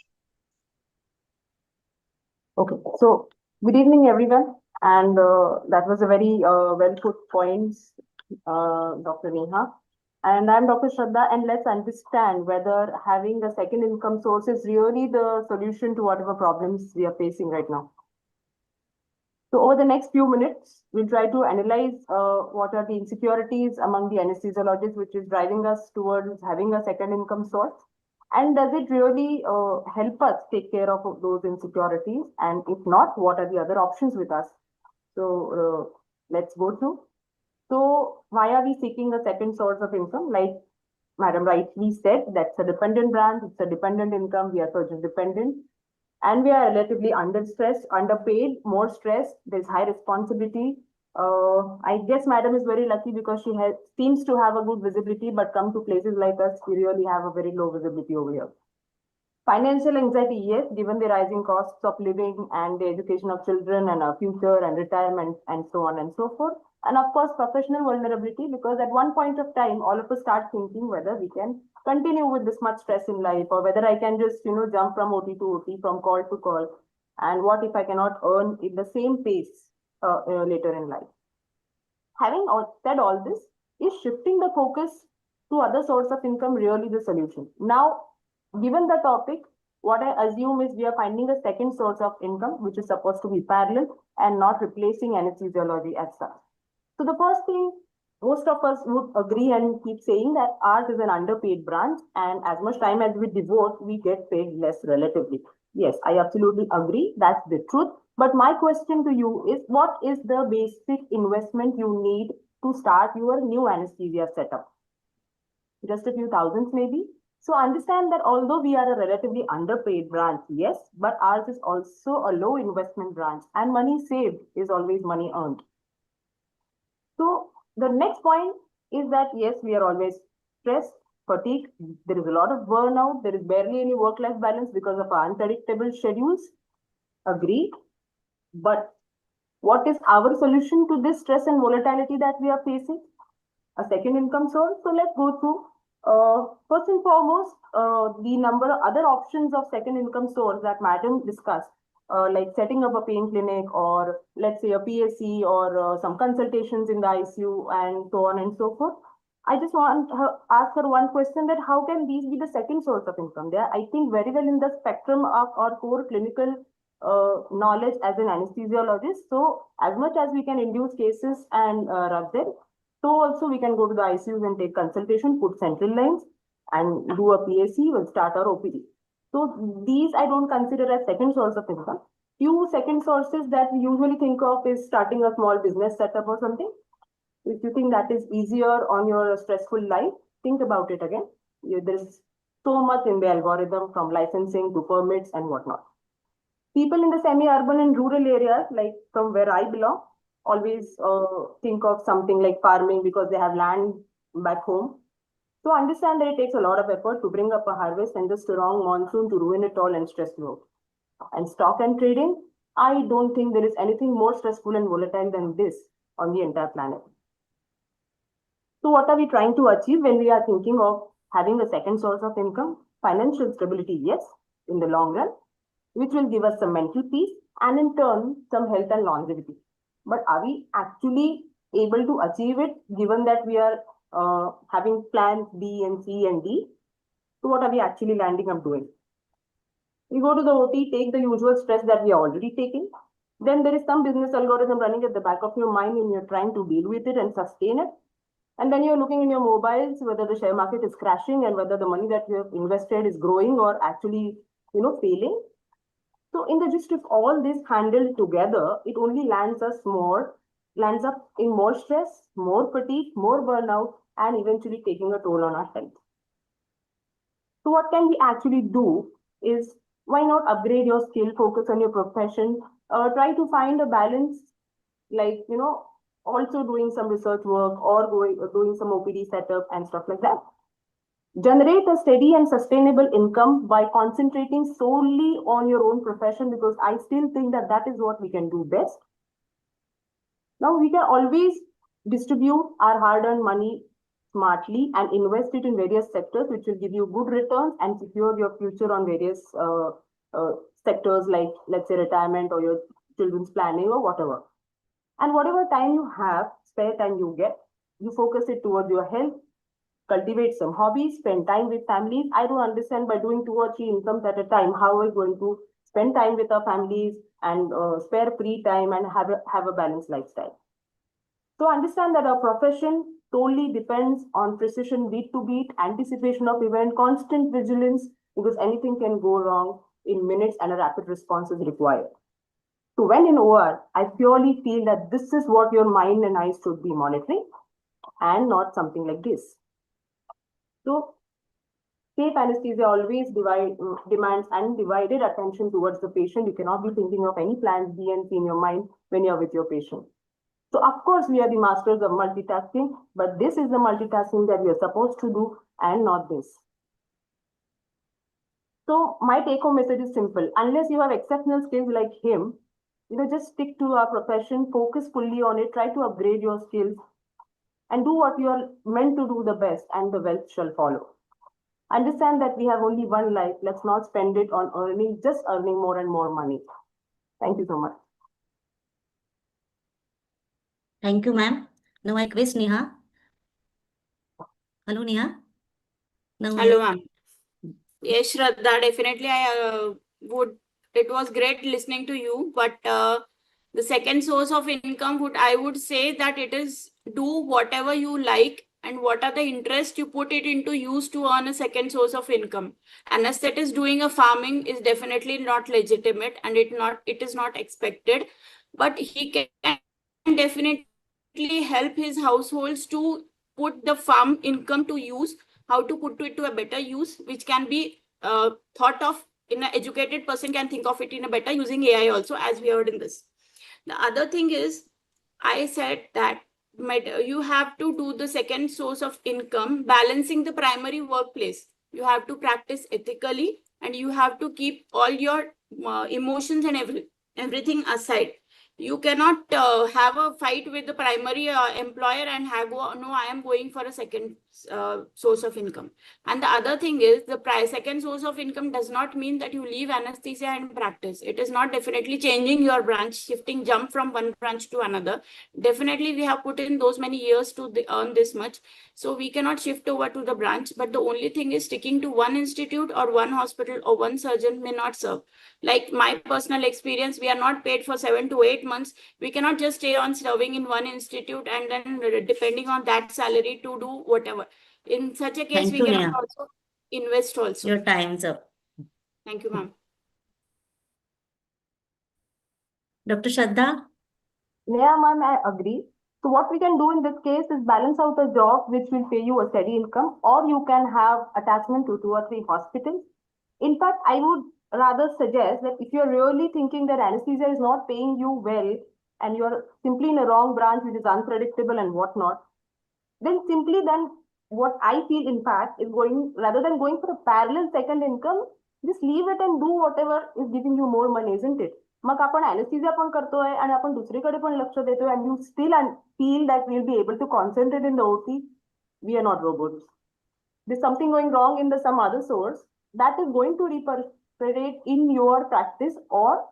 Okay. So, good evening, everyone. And that was a very well put points, Dr. Neha. And I'm Dr. Shraddha, and let's understand whether having a second income source is really the solution to whatever problems we are facing right now. So over the next few minutes, we'll try to analyze what are the insecurities among the anesthesiologists, which is driving us towards having a second income source. And does it really help us take care of those insecurities? And if not, what are the other options with us? So let's go through. So why are we seeking a second source of income? Like Madam rightly said, that's a dependent branch, it's a dependent income, we are surgeon dependent. And we are relatively understressed, underpaid, more stressed. There's high responsibility. I guess Madam is very lucky because she seems to have a good visibility, but come to places like us, we really have a very low visibility over here. Financial anxiety, yes, given the rising costs of living and the education of children and our future and retirement and so on and so forth. And of course, professional vulnerability, because at one point of time, all of us start thinking whether we can continue with this much stress in life, or whether I can just, jump from OT to OT, from call to call. And what if I cannot earn in the same pace later in life? Having said all this, is shifting the focus to other source of income really the solution? Now, given the topic, what I assume is we are finding a second source of income, which is supposed to be parallel and not replacing anesthesiology as such. So the first thing, most of us would agree and keep saying that ours is an underpaid branch, and as much time as we devote, we get paid less relatively. Yes, I absolutely agree. That's the truth. But my question to you is, what is the basic investment you need to start your new anesthesia setup? Just a few thousands maybe. So understand that although we are a relatively underpaid branch, yes, but ours is also a low investment branch, and money saved is always money earned. So the next point is that, yes, we are always stressed. fatigue, there is a lot of burnout, there is barely any work-life balance because of our unpredictable schedules. Agreed. But what is our solution to this stress and volatility that we are facing? A second income source. So let's go through. First and foremost, the number of other options of second income source that Madam discussed, like setting up a pain clinic, or let's say a PSC, or some consultations in the ICU, and so on and so forth. I just want to ask her one question, that how can these be the second source of income? They are, I think, very well in the spectrum of our core clinical knowledge as an anesthesiologist. So as much as we can induce cases and rub them, so also we can go to the ICUs and take consultation, put central lines, and do a PSC, will start our OPD. So these I don't consider as second source of income. Few second sources that we usually think of is starting a small business setup or something. If you think that is easier on your stressful life, think about it again. There's so much in the algorithm, from licensing to permits and whatnot. People in the semi-urban and rural areas, like from where I belong, always think of something like farming because they have land back home. So understand that it takes a lot of effort to bring up a harvest, and just a wrong monsoon to ruin it all and stress you out. And stock and trading, I don't think there is anything more stressful and volatile than this on the entire planet. So what are we trying to achieve when we are thinking of having a second source of income? Financial stability, yes, in the long run, which will give us some mental peace and in turn some health and longevity. But are we actually able to achieve it, given that we are having plans B and C and D? So what are we actually landing up doing? We go to the OT, take the usual stress that we are already taking. Then there is some business algorithm running at the back of your mind and you're trying to deal with it and sustain it. And then you're looking in your mobiles whether the share market is crashing and whether the money that you have invested is growing or actually, failing. So in the gist of all this handled together, it only lands up in more stress, more fatigue, more burnout, and eventually taking a toll on our health. So what can we actually do is, why not upgrade your skill, focus on your profession, try to find a balance, like, also doing some research work or doing some OPD setup and stuff like that. Generate a steady and sustainable income by concentrating solely on your own profession, because I still think that that is what we can do best. Now we can always distribute our hard-earned money smartly and invest it in various sectors, which will give you good returns and secure your future on various sectors, like, let's say, retirement or your children's planning or whatever. And whatever time you have, spare time you get, you focus it towards your health, cultivate some hobbies, spend time with families. I don't understand, by doing 2 or 3 incomes at a time, how are we going to spend time with our families and spare free time and have a balanced lifestyle. So understand that our profession solely depends on precision, beat to beat, anticipation of event, constant vigilance, because anything can go wrong in minutes and a rapid response is required. So when in OR, I purely feel that this is what your mind and eyes should be monitoring, and not something like this. So safe anesthesia always demands undivided attention towards the patient. You cannot be thinking of any plans B and C in your mind when you're with your patient. So of course we are the masters of multitasking, but this is the multitasking that we are supposed to do and not this. So my take-home message is simple. Unless you have exceptional skills like him, just stick to our profession, focus fully on it, try to upgrade your skills, and do what you are meant to do the best, and the wealth shall follow. Understand that we have only one life. Let's not spend it on just earning more and more money. Thank you so much. Thank you, ma'am. Now I request Neha. Hello, Neha. Hello, ma'am. Yes, Shraddha, definitely it was great listening to you, but the second source of income, I would say that it is do whatever you like and what are the interests you put it into use to earn a second source of income. Anesthetist doing a farming is definitely not legitimate and it is not expected, but he can definitely help his households to put the farm income to use, how to put it to a better use, which can be thought of in an educated person can think of it in a better using AI also, as we heard in this. The other thing is, I said that you have to do the second source of income, balancing the primary workplace. You have to practice ethically, and you have to keep all your emotions and everything aside. You cannot have a fight with the primary employer and no, I am going for a second source of income. And the other thing is, the second source of income does not mean that you leave anesthesia and practice. It is not definitely changing your branch, jump from one branch to another. Definitely, we have put in those many years to earn this much. So we cannot shift over to the branch. But the only thing is, sticking to one institute or one hospital or one surgeon may not serve. Like my personal experience, we are not paid for 7 to 8 months. We cannot just stay on serving in one institute and then depending on that salary to do whatever. In such a case, Thank we you, cannot Neha. also invest also. Your time's up. Thank you, ma'am. Dr. Shraddha? Yeah, ma'am, I agree. So what we can do in this case is balance out a job which will pay you a steady income, or you can have attachment to 2 or 3 hospitals. In fact, I would rather suggest that if you're really thinking that anesthesia is not paying you well and you're simply in a wrong branch which is unpredictable and whatnot, then what I feel in fact is rather than going for a parallel second income, just leave it and do whatever is giving you more money, isn't it? मग आपण anesthesia पण करतोय आणि आपण दुसरीकडे पण लक्ष देतोय and you still feel that we'll be able to concentrate in the OT. We are not robots. There's something going wrong in some other source that is going to repercolate in your practice, or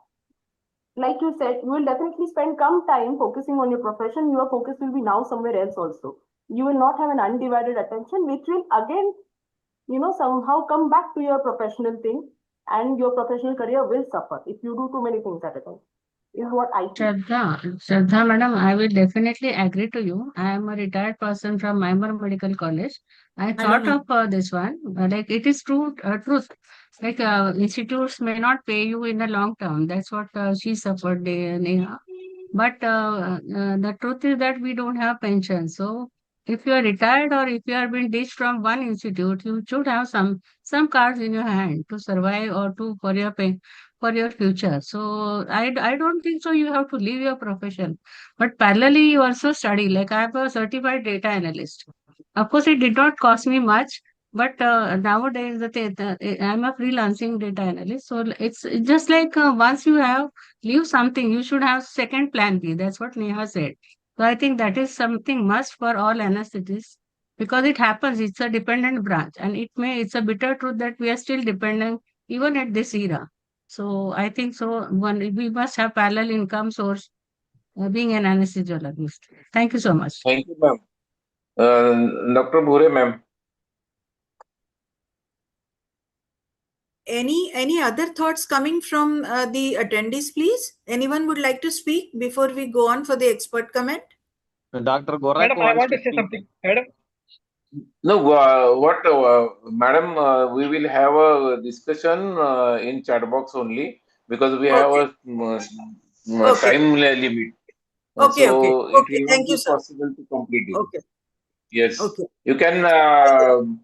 like you said, you will definitely spend some time focusing on your profession. Your focus will be now somewhere else also. You will not have an undivided attention, which will again, somehow come back to your professional thing, and your professional career will suffer if you do too many things at a time. Is what I feel. Shraddha, madam, I will definitely agree to you. I am a retired person from Myanmar Medical College. I thought of this one. Like it is truth. Like institutes may not pay you in the long term. That's what she suffered, Neha. But the truth is that we don't have pension. So if you are retired or if you are being ditched from one institute, you should have some cards in your hand to survive or for your pay for your future. So I don't think so you have to leave your profession. But parallelly, you also study. Like I have a certified data analyst. Of course, it did not cost me much, but nowadays I'm a freelancing data analyst. So it's just like once you have leave something, you should have second plan B. That's what Neha said. So I think that is something must for all anesthetists because it happens. It's a dependent branch, and it's a bitter truth that we are still dependent even at this era. So I think so. We must have parallel income source being an anesthesiologist. Thank you so much. Thank you, ma'am. Dr. Bhure, ma'am. Any other thoughts coming from the attendees, please? Anyone would like to speak before we go on for the expert comment? Dr. Gorak Madam, I want to say something. Madam. No, madam, we will have a discussion in chat box only because we have a time limit. Okay, so okay. It will Thank not you, be sir. possible to complete it. Okay. Yes. Okay. You can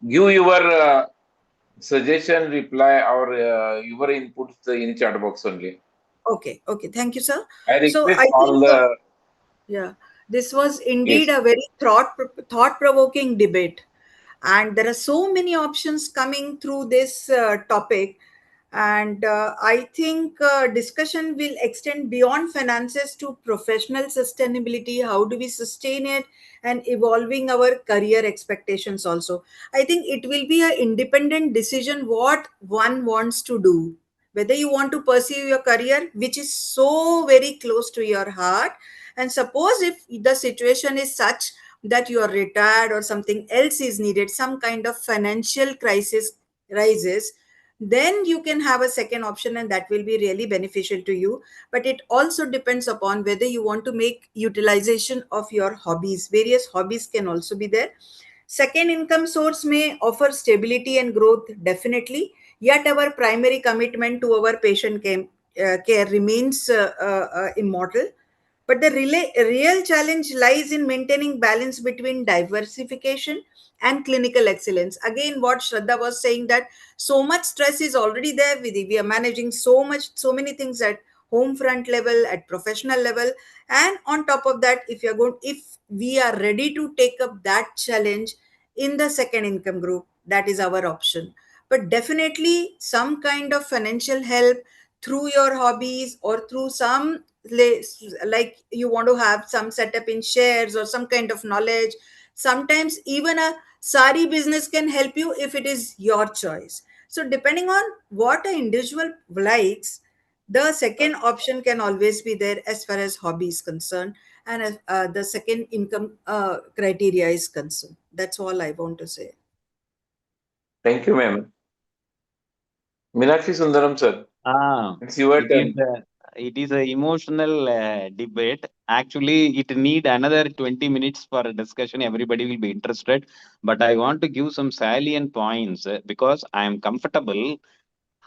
give your suggestion, reply, or your inputs in chat box only. Okay. Thank you, sir. I request So I all think, yeah, this was indeed a very thought-provoking debate, and there are so many options coming through this topic. And I think discussion will extend beyond finances to professional sustainability. How do we sustain it, and evolving our career expectations also. I think it will be an independent decision what one wants to do. Whether you want to pursue your career, which is so very close to your heart, and suppose if the situation is such that you are retired or something else is needed, some kind of financial crisis rises, then you can have a second option and that will be really beneficial to you. But it also depends upon whether you want to make utilization of your hobbies. Various hobbies can also be there. Second income source may offer stability and growth, definitely, yet our primary commitment to our patient care remains immortal. But the real challenge lies in maintaining balance between diversification and clinical excellence. Again, what Shraddha was saying, that so much stress is already there. We are managing so many things at home front level, at professional level. And on top of that, if we are ready to take up that challenge in the second income group, that is our option. But definitely some kind of financial help through your hobbies, or through some, like you want to have some setup in shares or some kind of knowledge. Sometimes even a sari business can help you if it is your choice. So depending on what an individual likes, the second option can always be there as far as hobby is concerned, and the second income criteria is concerned. That's all I want to say. Thank you, ma'am. Meenakshi Sundaram, sir. It's your turn. It is a emotional debate. Actually, it need another 20 minutes for a discussion. Everybody will be interested. But I want to give some salient points because I am comfortable.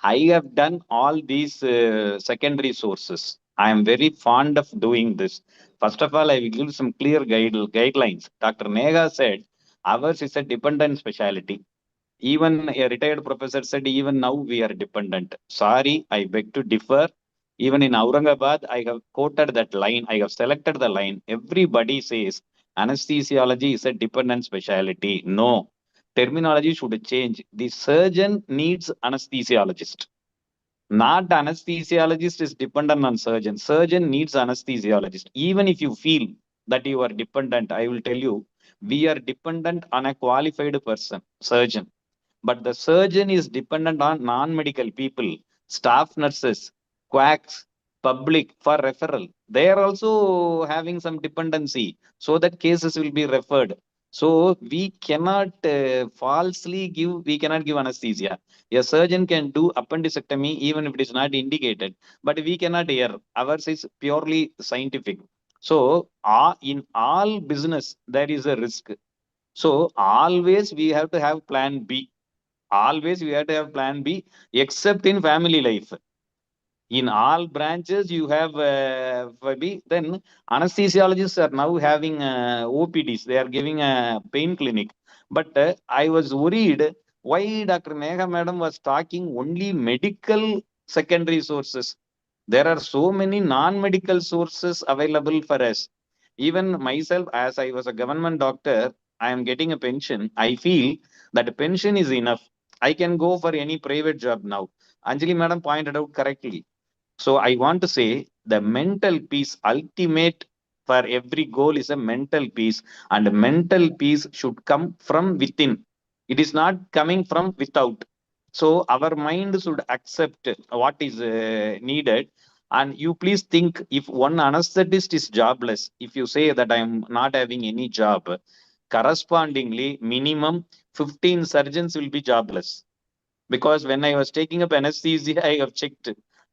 I have done all these secondary sources. I am very fond of doing this. First of all, I will give some clear guidelines. Dr. Neha said ours is a dependent specialty. Even a retired professor said, even now we are dependent. Sorry, I beg to differ. Even in Aurangabad, I have quoted that line. I have selected the line. Everybody says anesthesiology is a dependent specialty. No, terminology should change. The surgeon needs anesthesiologist. Not anesthesiologist is dependent on surgeon. Surgeon needs anesthesiologist. Even if you feel that you are dependent, I will tell you, we are dependent on a qualified person, surgeon. But the surgeon is dependent on non-medical people, staff nurses, quacks, public for referral. They are also having some dependency so that cases will be referred. So we cannot we cannot give anesthesia. A surgeon can do appendectomy even if it is not indicated, but we cannot err. Ours is purely scientific. So in all business, there is a risk. So always we have to have plan B. Always we have to have plan B, except in family life. In all branches, you have B. Then anesthesiologists are now having OPDs. They are giving a pain clinic. But I was worried why Dr. Neha madam was talking only medical secondary sources. There are so many non-medical sources available for us. Even myself, as I was a government doctor, I am getting a pension. I feel that pension is enough. I can go for any private job now. Anjali madam pointed out correctly. So I want to say the mental peace, ultimate for every goal is a mental peace, and mental peace should come from within. It is not coming from without. So our mind should accept what is needed. And you please think, if one anesthetist is jobless, if you say that I am not having any job, correspondingly, minimum 15 surgeons will be jobless. Because when I was taking up anesthesia, I have checked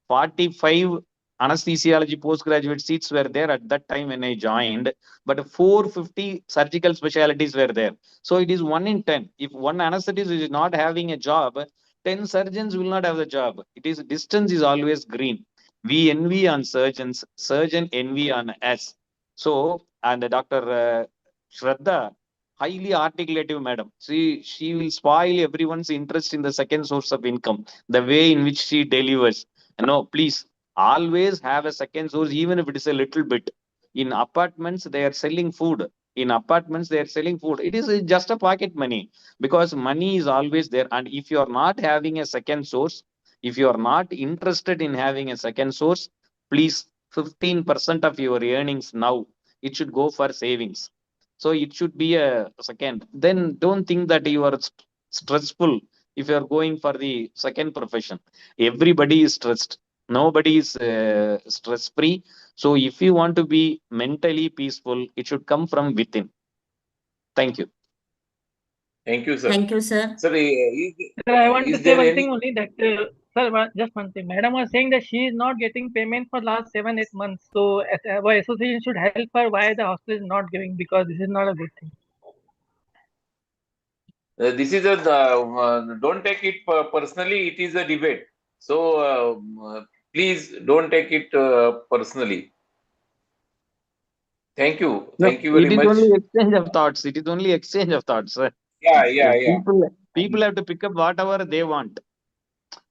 45 anesthesiology postgraduate seats were there at that time when I joined, but 450 surgical specialties were there. So it is 1 in 10. If one anesthetist is not having a job, 10 surgeons will not have the job. It is distance is always green. We envy on surgeons, surgeon envy on us. So, and Dr. Shraddha, highly articulative madam. She will spoil everyone's interest in the second source of income, the way in which she delivers. No, please always have a second source, even if it is a little bit. In apartments, they are selling food. In apartments, they are selling food. It is just a pocket money, because money is always there. And if you are not having a second source, if you are not interested in having a second source, please 15% of your earnings now, it should go for savings. So it should be a second. Then don't think that you are stressful if you are going for the second profession. Everybody is stressed. Nobody is stress free. So if you want to be mentally peaceful, it should come from within. Thank you. Thank you, sir. Thank you, sir. Sir, Sir, I want to is say there one any? thing only that, sir, just one thing. Madam was saying that she is not getting payment for last 7-8 months. So our association should help her why the hospital is not giving, because this is not a good thing. This is a don't take it personally. It is a debate. So please don't take it personally. Thank you. No, Thank you very it is much. only exchange of thoughts. It is only exchange of thoughts, sir. Yeah. People have to pick up whatever they want.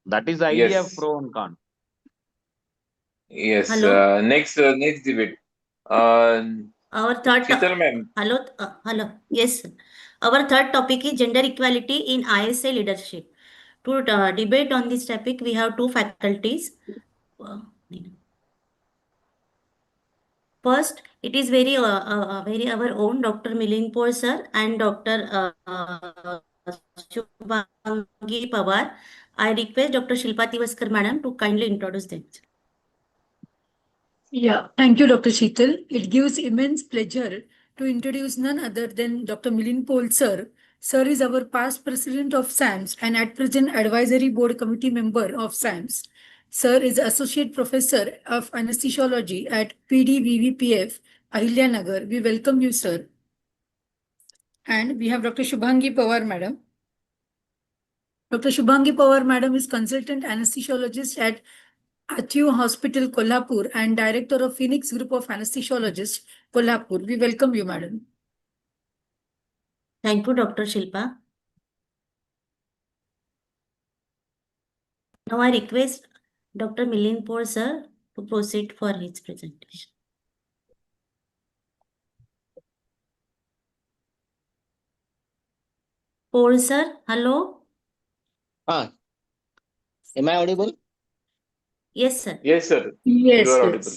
That is the idea of Yes. pro and con. Yes. Hello. Next debate. Our third Sheetal ma'am. hello. Yes, sir. Our third topic is gender equality in ISA leadership. To debate on this topic, we have two faculties. First, it is very our own Dr. Milind Paul sir and Dr. Shubhangi Pawar. I request Dr. Shilpa Tivaskar madam to kindly introduce them. Yeah, thank you, Dr. Sheetal. It gives immense pleasure to introduce none other than Dr. Milind Paul sir. Sir is our past president of SAMS and at present advisory board committee member of SAMS. Sir is associate professor of anesthesiology at PDVVPF, Ahilyanagar. We welcome you, sir. And we have Dr. Shubhangi Pawar madam. Dr. Shubhangi Pawar madam is consultant anesthesiologist at Athyu Hospital, Kolhapur, and Director of Phoenix Group of Anesthesiologists, Kolhapur. We welcome you, madam. Thank you, Dr. Shilpa. Now I request Dr. Milind Paul sir to proceed for his presentation. Paul sir, hello. Am I audible? Yes, sir. Yes, sir. Yes, You are yes. audible.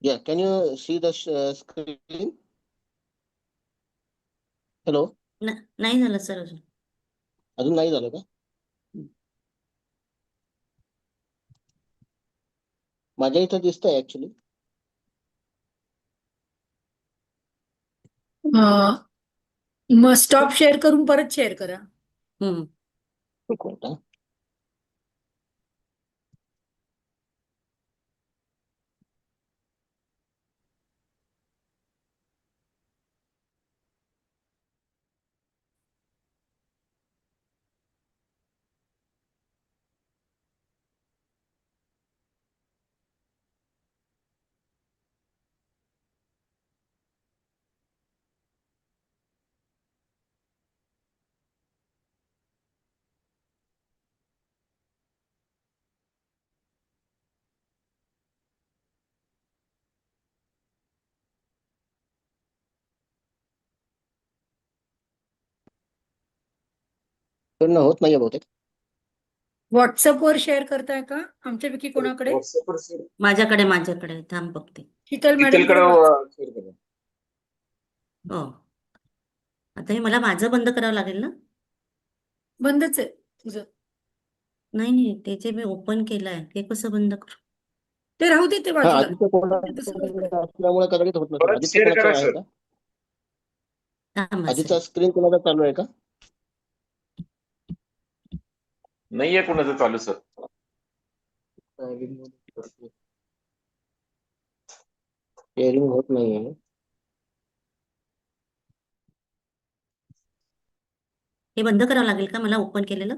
Yeah, can you see the screen? Hello, नाही झालं sir अजून. अजून नाही झालं का? माझ्या इथं दिसतंय ऍक्च्युली. मग स्टॉप शेअर करून परत शेअर करा. होत नाहीये बहुतेक. व्हॉट्सअपवर शेअर करताय का आमच्यापैकी कोणाकडे? माझ्याकडे थांब बघते. शीतल मॅडम. शीतलकडे share करा. हो. आता हे मला माझं बंद करावं लागेल ना? बंदच आहे तुझं. नाही त्याचे मी ओपन केलंय. ते कसं बंद करू? ते राहू दे ते बाजूला. आदित्य कोणाचं असल्यामुळे कदाचित होत नसेल. आदित्य share करा, कोणाचं आहे sir. का? आधीचा स्क्रीन कोणाचा चालू आहे का? नाहीये कोणाचं चालू सर. शेअरिंग होत नाहीये. हे बंद करावं लागेल का मला ओपन केलेलं?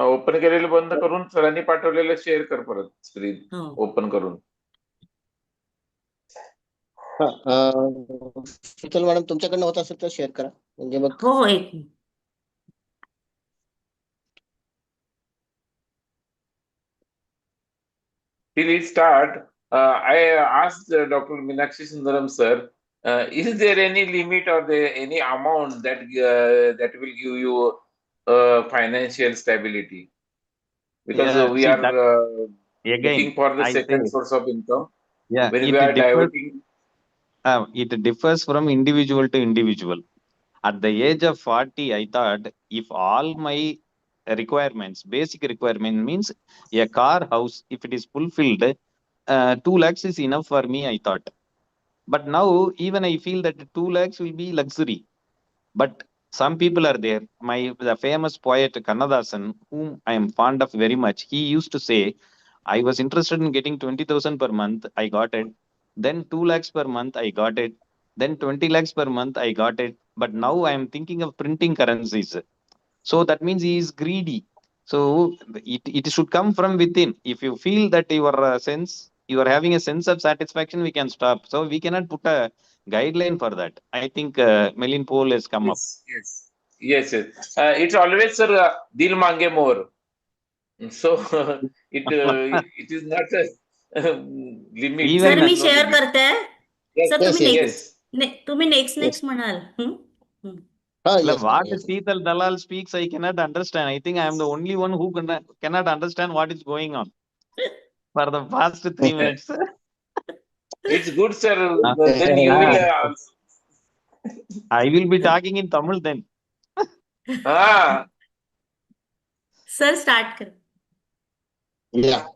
ओपन केलेलं बंद करून सरांनी पाठवलेलं शेअर कर परत स्क्रीन ओपन करून. शीतल मॅडम तुमच्याकडनं होत असेल तर शेअर करा म्हणजे मग. हो एक Till we start, I asked Dr. Meenakshi Sundaram sir, is there any limit or any amount that will give you financial stability? Because we are looking for the second source of income. Yeah, when we are diverting. It differs from individual to individual. At the age of 40, I thought if all my requirements, basic requirement means a car, house, if it is fulfilled, 2 lakhs is enough for me, I thought. But now even I feel that 2 lakhs will be luxury. But some people are there. The famous poet Kannadasan, whom I am fond of very much, he used to say, I was interested in getting 20,000 per month, I got it. Then 2 lakhs per month, I got it. Then 20 lakhs per month, I got it. But now I am thinking of printing currencies. So that means he is greedy. So it should come from within. If you feel that your sense you are having a sense of satisfaction, we can stop. So we cannot put a guideline for that. I think Melin Poll has come up. Yes. It's always, sir, dil mange more. So it is not a limit. Even sir me no share limit. करते sir Yes, तुम्ही yes. तुम्ही next म्हणाल Yes, what yes. Sheetal Dalal speaks, I cannot understand. I think I am the only one who cannot understand what is going on for the past 3 minutes. It's good, sir. Then you will also. I will be talking in Tamil then. Sir start कर Yeah.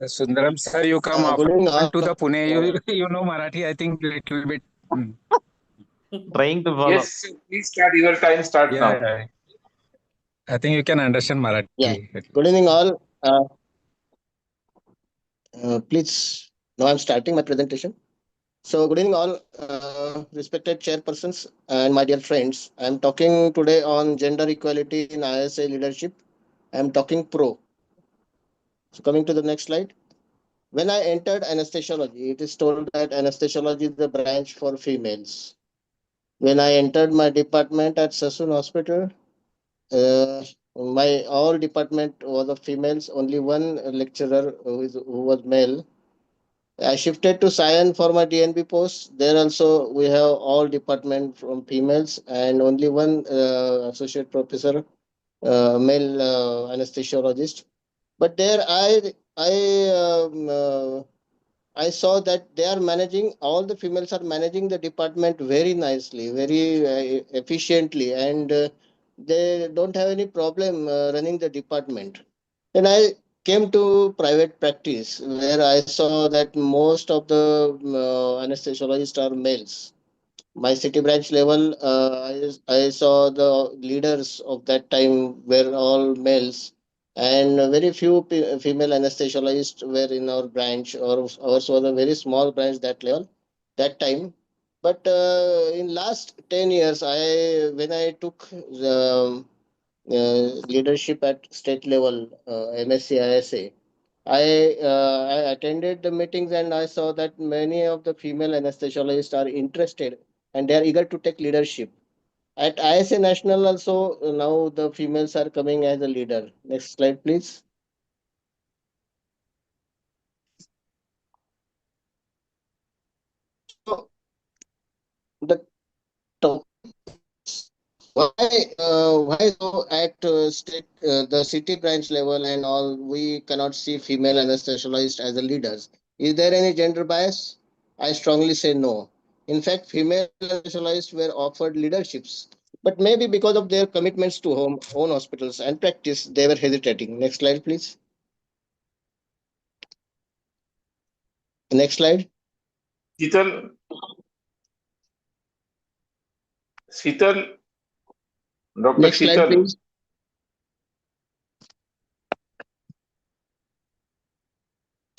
Sundaram sir, you come Good evening, often to all. the Pune. You know Marathi, I think, little bit. Trying to follow. Yes, sir, please start. Your time start now. Yeah. I think you can understand Marathi. Yeah. Good evening, all. Please, now I'm starting my presentation. So, good evening, all respected chairpersons and my dear friends. I'm talking today on gender equality in ISA leadership. I'm talking pro. So, coming to the next slide. When I entered anesthesiology, it is told that anesthesiology is the branch for females. When I entered my department at Sassoon Hospital, my all department was of females. Only one lecturer who was male. I shifted to Sion for my DNB post. There also we have all department from females and only one associate professor, male anesthesiologist. But there I saw that they are managing, all the females are managing the department very nicely, very efficiently, and they don't have any problem running the department. Then I came to private practice where I saw that most of the anesthesiologists are males. My city branch level, I saw the leaders of that time were all males, and very few female anesthesiologists were in our branch, or ours was a very small branch that level, that time. But in last 10 years, when I took the leadership at state level, MSc ISA, I attended the meetings and I saw that many of the female anesthesiologists are interested and they are eager to take leadership. At ISA National also, now the females are coming as a leader. Next slide, please. So, the top, why so at state the city branch level and all we cannot see female anesthesiologists as the leaders? Is there any gender bias? I strongly say no. In fact, female anesthesiologists were offered leaderships, but maybe because of their commitments to own hospitals and practice, they were hesitating. Next slide, please. Next slide. Sheetal, Dr. Next slide, Sheetal. please.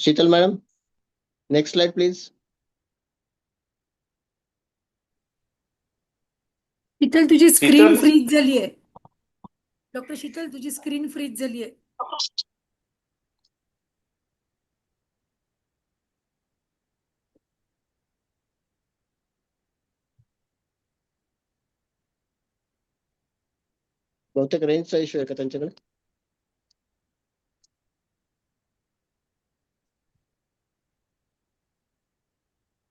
Sheetal, madam. Next slide, please. शीतल तुझी screen freeze झाली आहे doctor शीतल तुझी screen freeze झाली आहे बहुतेक रेंजचा issue आहे का त्यांच्याकडे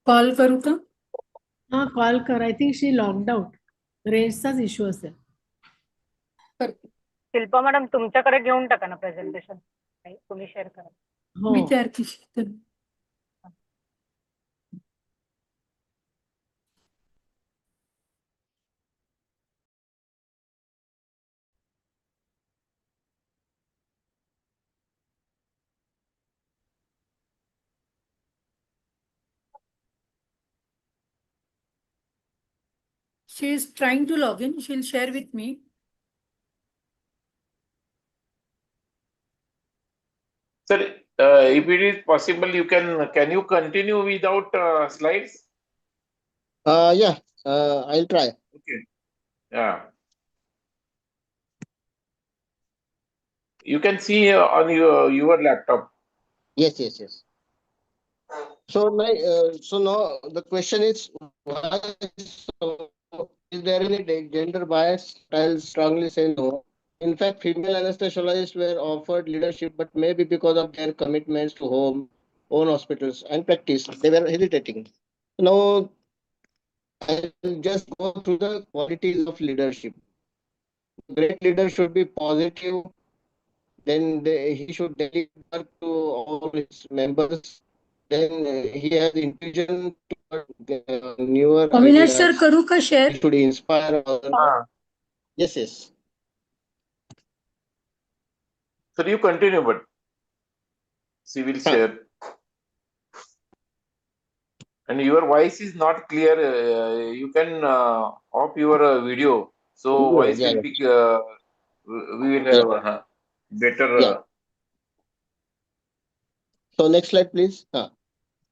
कॉल करू का हा कॉल कर I think she locked out रेंजचाच इश्यू असेल शिल्पा मॅडम तुमच्याकडे घेऊन टाका ना प्रेझेंटेशन तुम्ही शेअर करा विचारते शीतल She is trying to log in. She'll share with me. Sir, if it is possible, can you continue without slides? Yeah, I'll try. Okay. Yeah. You can see on your laptop. Yes. So, so now the question is, why, so is there any gender bias? I'll strongly say no. In fact, female anesthesiologists were offered leadership, but maybe because of their commitments to home, own hospitals, and practice, they were hesitating. Now, I'll just go through the qualities of leadership. Great leader should be positive. Then he should deliver to all his members. Then he has intuition toward newer Avinash sir ideas. करू का He share should inspire others. Yes, yes. Sir, you continue, but she will share. And your voice is not clear. You can off your video, so voice Yeah, will be. We will have better. Yeah. So next slide, please.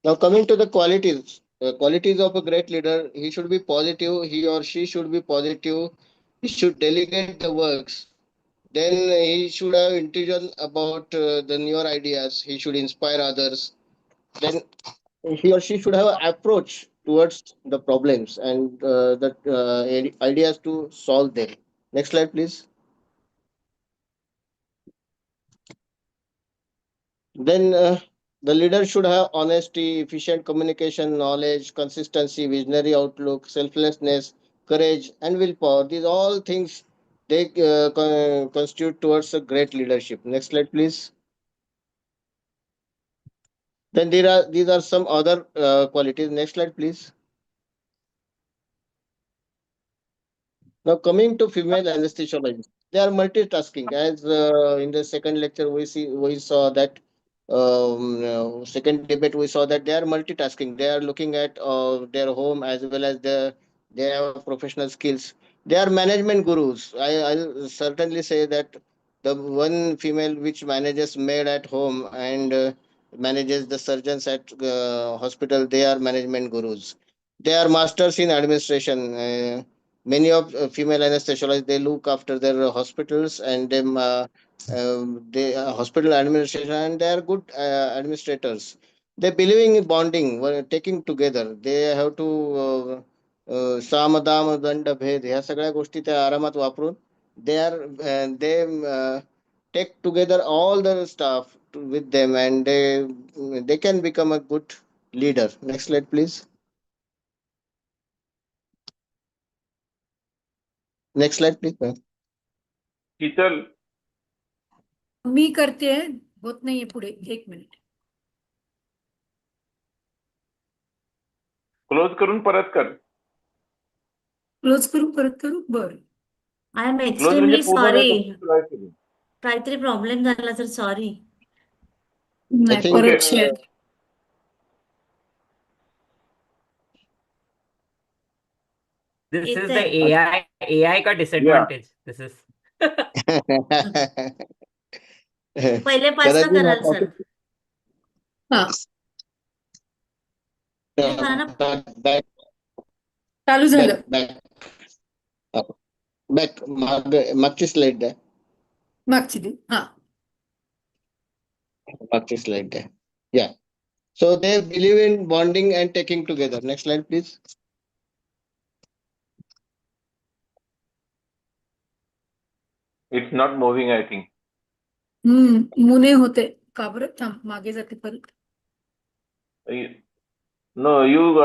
Now coming to the qualities. Qualities of a great leader, he should be positive. He or she should be positive. He should delegate the works. Then he should have intuition about the newer ideas. He should inspire others. Then he or she should have an approach towards the problems and the ideas to solve them. Next slide, please. Then the leader should have honesty, efficient communication, knowledge, consistency, visionary outlook, selflessness, courage, and willpower. These all things they constitute towards a great leadership. Next slide, please. Then these are some other qualities. Next slide, please. Now coming to female anesthesiologists, they are multitasking. As in the second lecture we saw that second debate we saw that they are multitasking. They are looking at their home as well as they have professional skills. They are management gurus. I'll certainly say that the one female which manages maid at home and manages the surgeons at hospital, they are management gurus. They are masters in administration. Many of female anesthesiologists, they look after their hospitals and them they hospital administration, and they are good administrators. They believing in bonding, taking together. They have to साम दाम दंड भेद ह्या सगळ्या गोष्टी त्या आरामात वापरून they are they take together all the staff with them, and they can become a good leader. Next slide, please. Next slide, please. शीतल, मी करते होत नाहीये पुढे 1 मिनिट क्लोज करून परत कर. क्लोज करू परत करू बर आय एम क्लोज म्हणजे एक्स्ट्रीमली पूर्ण नाही सॉरी. तर try करू. काहीतरी प्रॉब्लेम झाला सर, सॉरी. नाही think, परत शेअर This is येतंय. the AI का disadvantage. This is. पहिलेपासून कराल सर. हा नाही, मला ना back, चालू झालं back, मागची स्लाइड द्या. मागची दे हा मागची स्लाइड द्या. Yeah. So they believe in bonding and taking together. Next slide, please. It's not moving, I think. मुने होते का बरं थांब मागे जाते परत No, you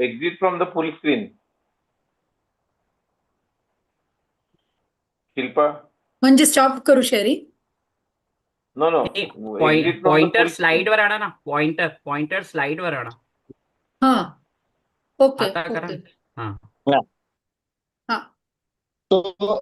exit from the full screen. Shilpa? म्हणजे स्टॉप करू शेअरी No, no. Exit from the Pointer full slide screen. वर आणा ना. Pointer slide वर आणा. हा ओके आता करा. ओके हा. हा So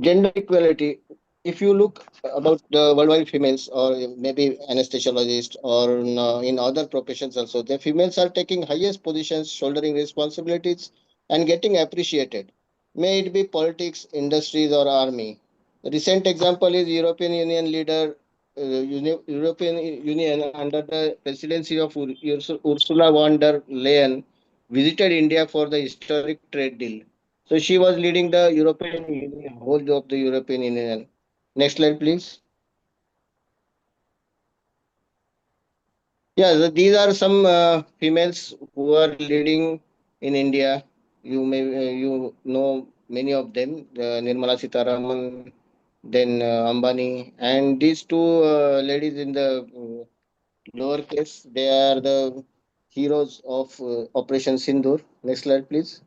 gender equality. If you look about the worldwide females, or maybe anesthesiologists, or in other professions also, the females are taking highest positions, shouldering responsibilities, and getting appreciated. May it be politics, industries, or army. A recent example is European Union leader, European Union under the presidency of Ursula von der Leyen visited India for the historic trade deal. So she was leading the European Union, whole of the European Union. Next slide, please. Yeah, these are some females who are leading in India. You know many of them, Nirmala Sitharaman, then Ambani, and these two ladies in the lower case, they are the heroes of Operation Sindoor. Next slide, please.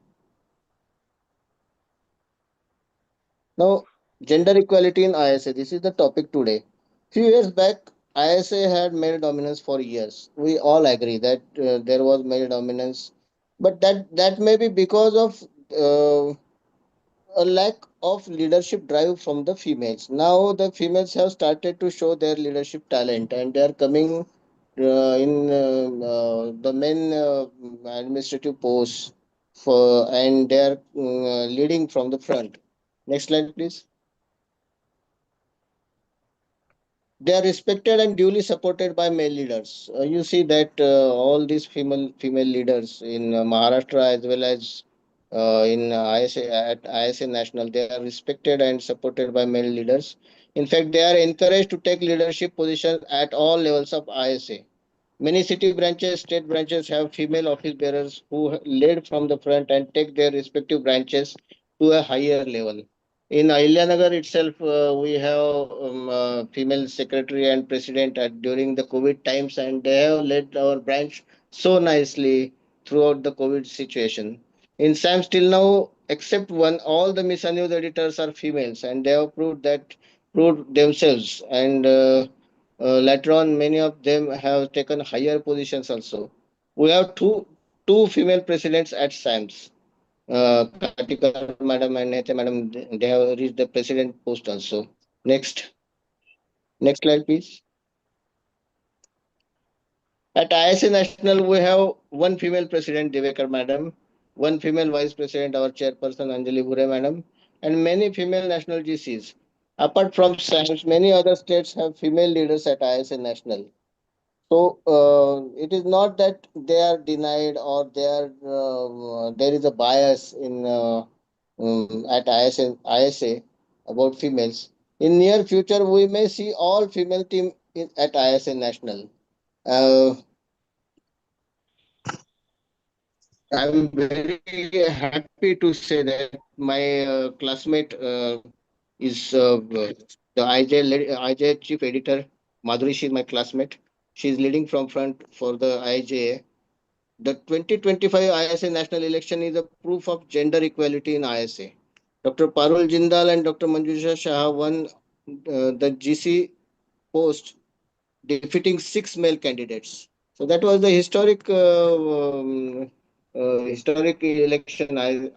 Now, gender equality in ISA. This is the topic today. Few years back, ISA had male dominance for years. We all agree that there was male dominance, but that may be because of a lack of leadership drive from the females. Now the females have started to show their leadership talent, and they are coming in the main administrative posts and they are leading from the front. Next slide, please. They are respected and duly supported by male leaders. You see that all these female leaders in Maharashtra as well as in ISA at ISA National, they are respected and supported by male leaders. In fact, they are encouraged to take leadership positions at all levels of ISA. Many city branches, state branches have female office bearers who lead from the front and take their respective branches to a higher level. In Ahilyanagar itself, we have female secretary and president during the COVID times, and they have led our branch so nicely throughout the COVID situation. In SAMS till now, except one, all the Miss Unused editors are females, and they have proved themselves. And later on, many of them have taken higher positions also. We have two female presidents at SAMS. Katikar madam and Nehta madam, they have reached the president post also. Next slide, please. At ISA National, we have one female president, Devekar madam, one female vice president, our chairperson, Anjali Bhure madam, and many female national GCs. Apart from SAMS, many other states have female leaders at ISA National. So it is not that they are denied or there is a bias in at ISA about females. In near future, we may see all female team at ISA National. I'm very happy to say that my classmate is the IJ chief editor. Madhuri, she is my classmate. She is leading from front for the IJA. The 2025 ISA national election is a proof of gender equality in ISA. Dr. Parul Jindal and Dr. Manjusha Shah won the GC post, defeating 6 male candidates. So that was the historic historic election. I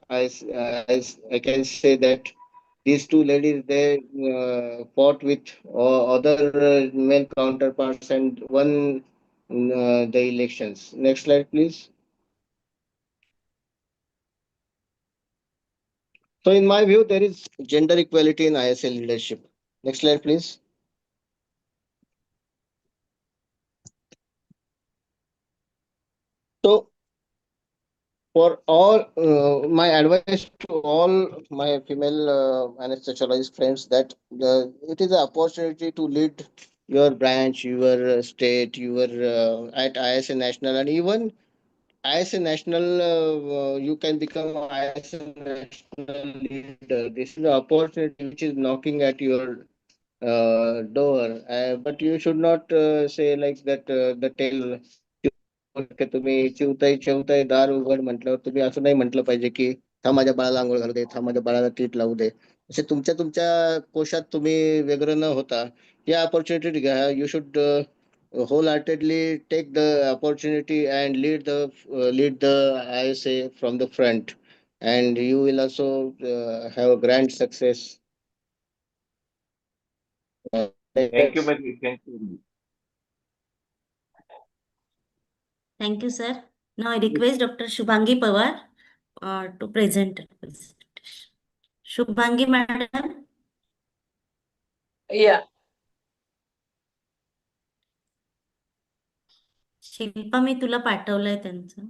can say that these two ladies, they fought with other male counterparts and won the elections. Next slide, please. So in my view, there is gender equality in ISA leadership. Next slide, please. So for all my advice to all my female anesthesiologist friends that it is an opportunity to lead your branch, your state, your at ISA National, and even ISA National, you can become ISA National leader. This is an opportunity which is knocking at your door, but you should not say like that the tale. तुम्ही चिवताई चिवताई दार उघड म्हटल्यावर तुम्ही असं नाही म्हटलं पाहिजे की था माझ्या बाळाला आंघोळ घालू दे, था माझ्या बाळाला टीट लावू दे. असे तुमच्या तुमच्या कोशात तुम्ही वेगळं न होता या ऑपॉर्च्युनिटी घ्या. You should wholeheartedly take the opportunity and lead the ISA from the front, and you will also have a grand success. Thank you, Mati. Thank you. Thank you, sir. Now I request Dr. Shubhangi Pawar to present. Shubhangi madam. Yeah. Shilpa, मी तुला पाठवलंय त्यांचं.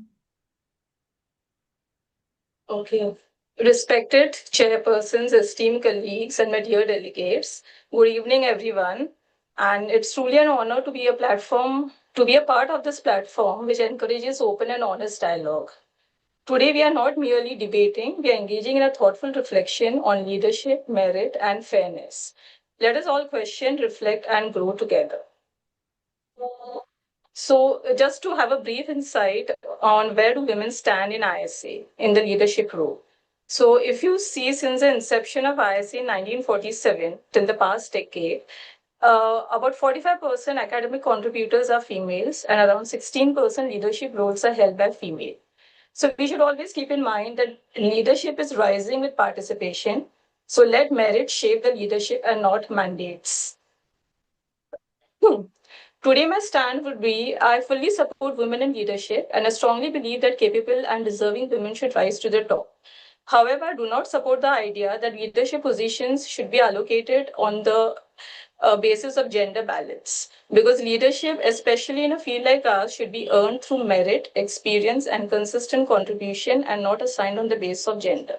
Okay. Respected chairpersons, esteemed colleagues, and my dear delegates, good evening, everyone. And it's truly an honor to be a platform to be a part of this platform which encourages open and honest dialogue. Today, we are not merely debating, we are engaging in a thoughtful reflection on leadership, merit, and fairness. Let us all question, reflect, and grow together. So, just to have a brief insight on where do women stand in ISA in the leadership role. So, if you see since the inception of ISA in 1947 till the past decade, about 45% academic contributors are females and around 16% leadership roles are held by female. So we should always keep in mind that leadership is rising with participation. So let merit shape the leadership and not mandates. Today, my stand would be I fully support women in leadership and I strongly believe that capable and deserving women should rise to the top. However, I do not support the idea that leadership positions should be allocated on the basis of gender balance, because leadership, especially in a field like ours, should be earned through merit, experience, and consistent contribution and not assigned on the basis of gender.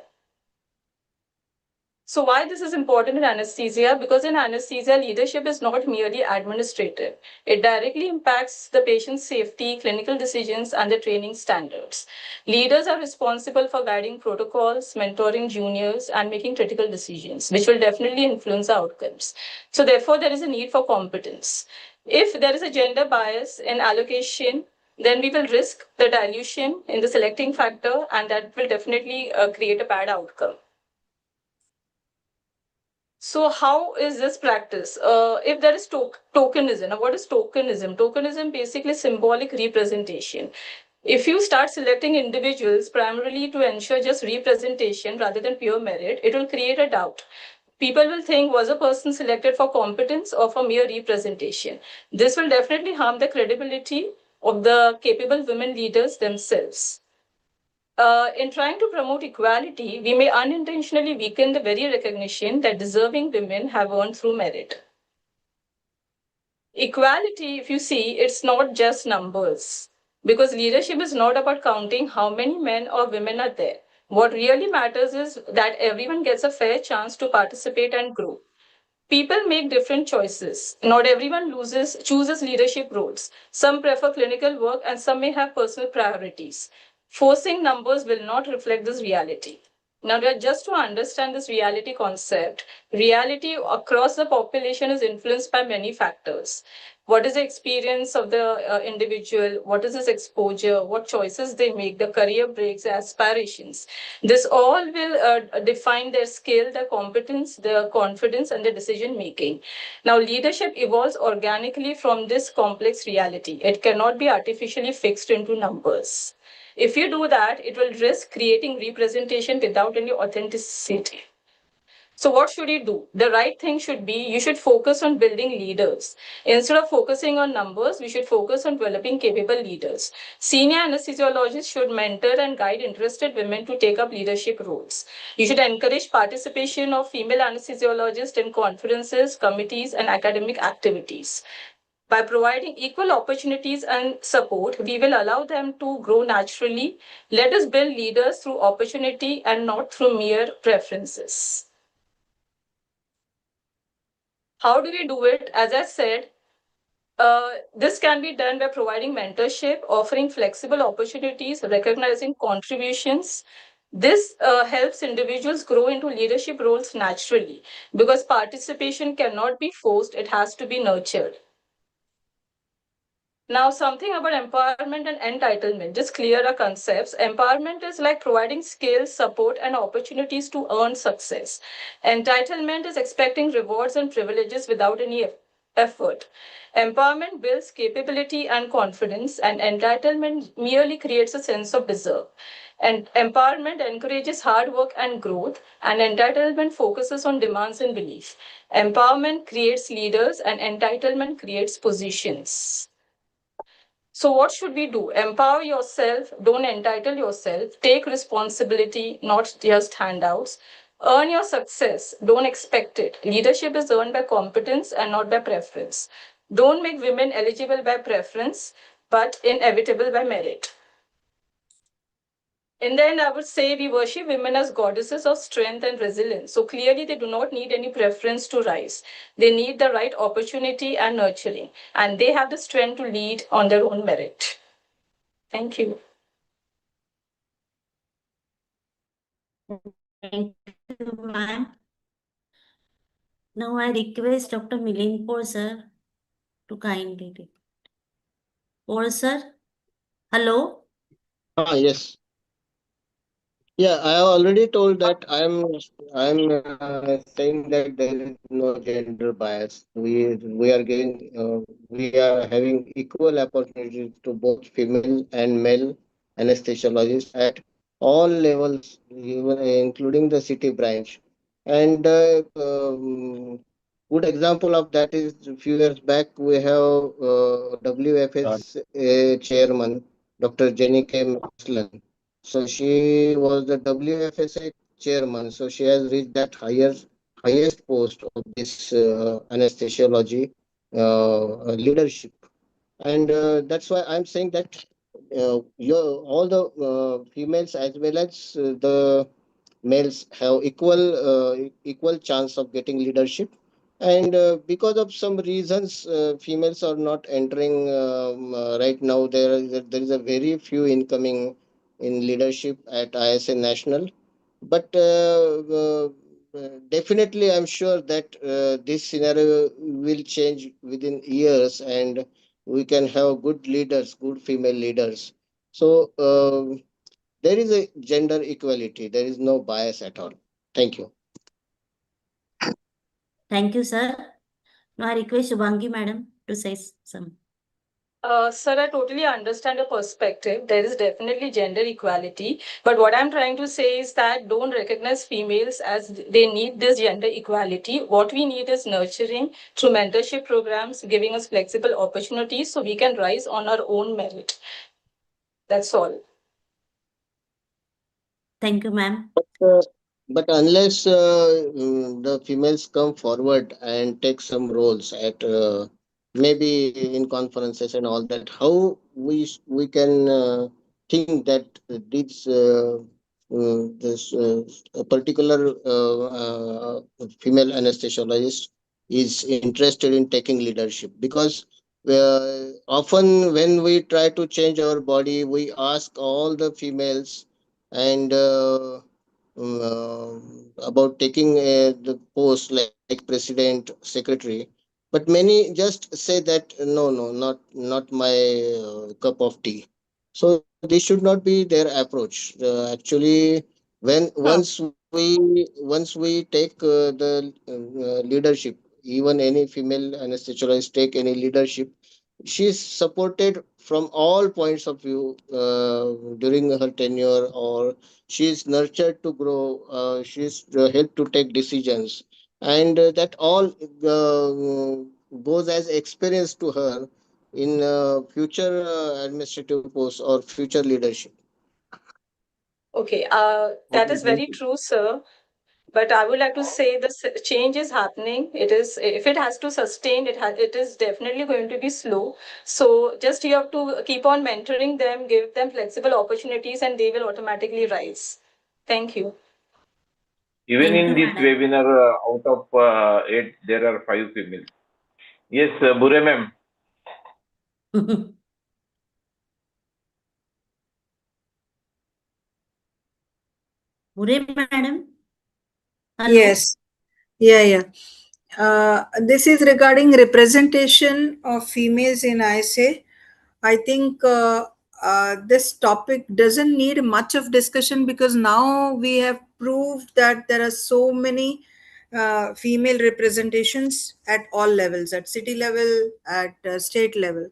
So why this is important in anesthesia? Because in anesthesia, leadership is not merely administrative. It directly impacts the patient's safety, clinical decisions, and the training standards. Leaders are responsible for guiding protocols, mentoring juniors, and making critical decisions, which will definitely influence the outcomes. So therefore, there is a need for competence. If there is a gender bias in allocation, then we will risk the dilution in the selecting factor, and that will definitely create a bad outcome. So how is this practice? If there is tokenism, now what is tokenism? Tokenism basically symbolic representation. If you start selecting individuals primarily to ensure just representation rather than pure merit, it will create a doubt. People will think, was a person selected for competence or for mere representation? This will definitely harm the credibility of the capable women leaders themselves. In trying to promote equality, we may unintentionally weaken the very recognition that deserving women have earned through merit. Equality, if you see, it's not just numbers, because leadership is not about counting how many men or women are there. What really matters is that everyone gets a fair chance to participate and grow. People make different choices. Not everyone chooses leadership roles. Some prefer clinical work and some may have personal priorities. Forcing numbers will not reflect this reality. Now, just to understand this reality concept, reality across the population is influenced by many factors. What is the experience of the individual? What is his exposure? What choices they make, the career breaks, aspirations. This all will define their skill, their competence, their confidence, and their decision making. Now, leadership evolves organically from this complex reality. It cannot be artificially fixed into numbers. If you do that, it will risk creating representation without any authenticity. So what should you do? The right thing should be, you should focus on building leaders. Instead of focusing on numbers, we should focus on developing capable leaders. Senior anesthesiologists should mentor and guide interested women to take up leadership roles. You should encourage participation of female anesthesiologists in conferences, committees, and academic activities. By providing equal opportunities and support, we will allow them to grow naturally. Let us build leaders through opportunity and not through mere preferences. How do we do it? As I said, this can be done by providing mentorship, offering flexible opportunities, recognizing contributions. This helps individuals grow into leadership roles naturally, because participation cannot be forced, it has to be nurtured. Now, something about empowerment and entitlement, just clear our concepts. Empowerment is like providing skills, support, and opportunities to earn success. Entitlement is expecting rewards and privileges without any effort. Empowerment builds capability and confidence, and entitlement merely creates a sense of deserve. And empowerment encourages hard work and growth, and entitlement focuses on demands and belief. Empowerment creates leaders, and entitlement creates positions. So what should we do? Empower yourself, don't entitle yourself, take responsibility, not just handouts. Earn your success, don't expect it. Leadership is earned by competence and not by preference. Don't make women eligible by preference, but inevitable by merit. In the end, I would say we worship women as goddesses of strength and resilience. So clearly, they do not need any preference to rise. They need the right opportunity and nurturing, and they have the strength to lead on their own merit. Thank you. Thank you, ma'am. Now I request Dr. Milind Paul sir to kindly take. Paul sir, hello. Yes. Yeah, I have already told that I'm saying that there is no gender bias. We are giving we are having equal opportunities to both female and male anesthesiologists at all levels, even including the city branch. And good example of that is a few years back we have WFS chairman Dr. Jenny K. Maslan. So she was the WFSA chairman. So she has reached that highest post of this anesthesiology leadership, and that's why I'm saying that all the females as well as the males have equal chance of getting leadership. And because of some reasons, females are not entering right now. There is a very few incoming in leadership at ISA National, but definitely I'm sure that this scenario will change within years, and we can have good leaders, good female leaders. So there is a gender equality. There is no bias at all. Thank you. Thank you, sir. Now I request Shubhangi madam to say some. Sir, I totally understand your perspective. There is definitely gender equality. But what I'm trying to say is that don't recognize females as they need this gender equality. What we need is nurturing through mentorship programs, giving us flexible opportunities so we can rise on our own merit. That's all. Thank you, ma'am. But unless the females come forward and take some roles at maybe in conferences and all that, how we can think that this a particular female anesthesiologist is interested in taking leadership? Because often when we try to change our body, we ask all the females and about taking the post like president, secretary, but many just say that no, not my cup of tea. So this should not be their approach. Actually, when once we take the leadership, even any female anesthesiologist take any leadership, she is supported from all points of view during her tenure, or she is nurtured to grow, she is helped to take decisions, and that all goes as experience to her in future administrative posts or future leadership. Okay, that is very true, sir. But I would like to say the change is happening. It is, if it has to sustain, it is definitely going to be slow. So just you have to keep on mentoring them, give them flexible opportunities, and they will automatically rise. Thank you. Even in this webinar, out of 8, there are 5 females. Yes, Bure ma'am. Bure madam. Hello? Yes. Yeah. This is regarding representation of females in ISA. I think this topic doesn't need much of discussion, because now we have proved that there are so many female representations at all levels, at city level, at state level.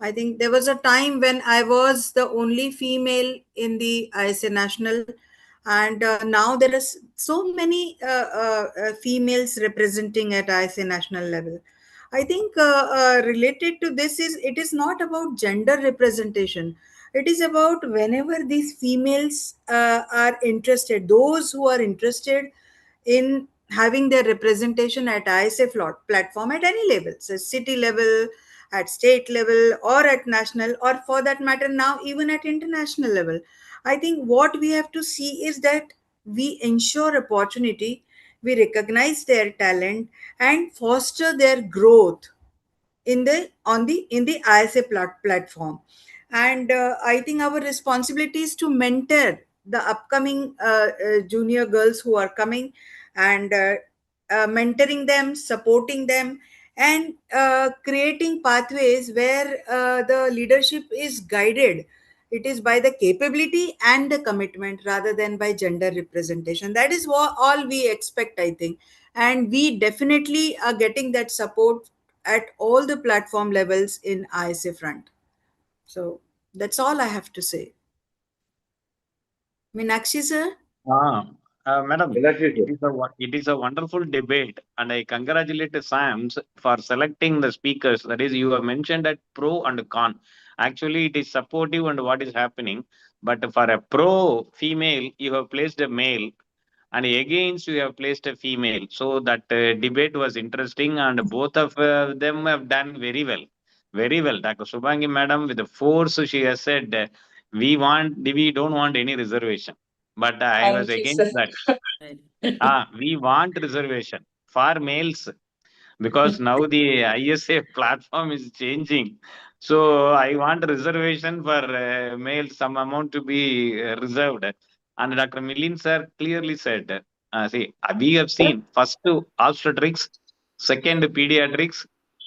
I think there was a time when I was the only female in the ISA National, and now there are so many females representing at ISA National level. I think related to this is, it is not about gender representation. It is about whenever these females are interested, those who are interested in having their representation at ISA platform at any level, so city level, at state level, or at national, or for that matter now even at international level. I think what we have to see is that we ensure opportunity, we recognize their talent and foster their growth in the ISA platform. And I think our responsibility is to mentor the upcoming junior girls who are coming, and mentoring them, supporting them, and creating pathways where the leadership is guided. It is by the capability and the commitment rather than by gender representation. That is what all we expect, I think. And we definitely are getting that support at all the platform levels in ISA front. So that's all I have to say. Meenakshi sir? Madam, Meenakshi sir. it is a wonderful debate, and I congratulate SAMS for selecting the speakers. That is, you have mentioned that pro and con. Actually, it is supportive and what is happening. But for a pro female, you have placed a male, and against you have placed a female. So that debate was interesting, and both of them have done very well. Very well. Dr. Subhangi madam, with the force, she has said, we don't want any reservation. But I was Thank you, against sir. that. We want reservation for males, because now the ISA platform is changing. So I want reservation for males, some amount to be reserved. And Dr. Milin sir clearly said, we have seen first obstetrics, second pediatrics,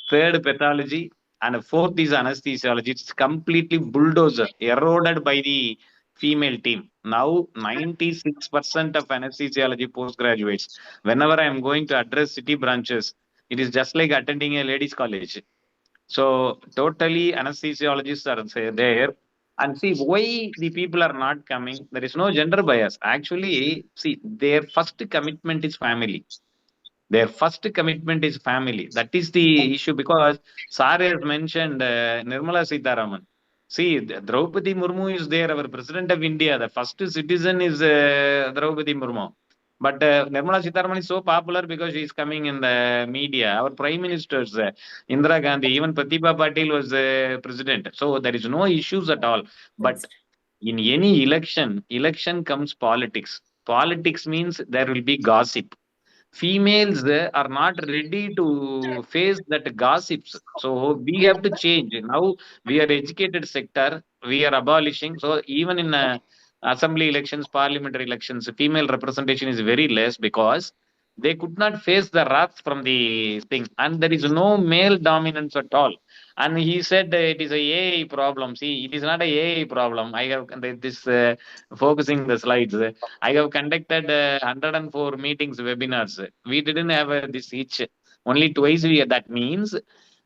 third pathology, and fourth is anesthesiology. It's completely bulldozer, eroded by the female team. Now 96% of anesthesiology postgraduates. Whenever I am going to address city branches, it is just like attending a ladies' college. So totally anesthesiologists are there. And see why the people are not coming. There is no gender bias. Actually, see, their first commitment is family. Their first commitment is family. That is the issue, because Sir has mentioned Nirmala Sitharaman. See, Draupadi Murmu is there, our President of India. The first citizen is Draupadi Murmu. But Nirmala Sitharaman is so popular because she is coming in the media. Our Prime Ministers, Indira Gandhi, even Pratibha Patil was president. So there is no issues at all. But in any election comes politics. Politics means there will be gossip. Females are not ready to face that gossips. So we have to change. Now we are educated sector, we are abolishing. So even in assembly elections, parliamentary elections, female representation is very less because they could not face the wrath from the thing. And there is no male dominance at all. And he said it is a AI problem. See, it is not a AI problem. I have this focusing the slides. I have conducted 104 meetings, webinars. We didn't have this each. Only twice that means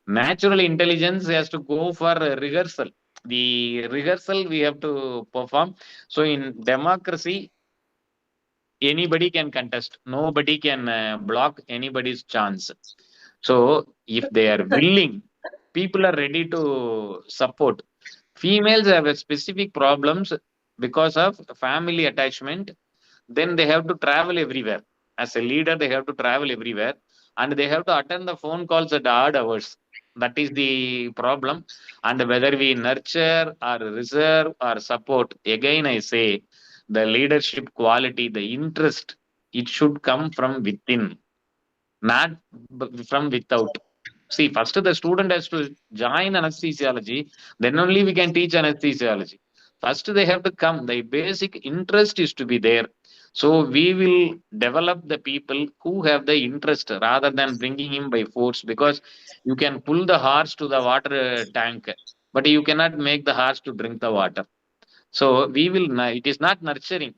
natural intelligence has to go for rehearsal. The rehearsal we have to perform. So in democracy, anybody can contest. Nobody can block anybody's chance. So if they are willing, people are ready to support. Females have a specific problems because of family attachment. Then they have to travel everywhere. As a leader, they have to travel everywhere, and they have to attend the phone calls at odd hours. That is the problem. And whether we nurture or reserve or support, again I say, the leadership quality, the interest, it should come from within, not from without. See, first the student has to join anesthesiology, then only we can teach anesthesiology. First they have to come. The basic interest is to be there. So we will develop the people who have the interest rather than bringing him by force, because you can pull the horse to the water tank, but you cannot make the horse to drink the water. So it is not nurturing.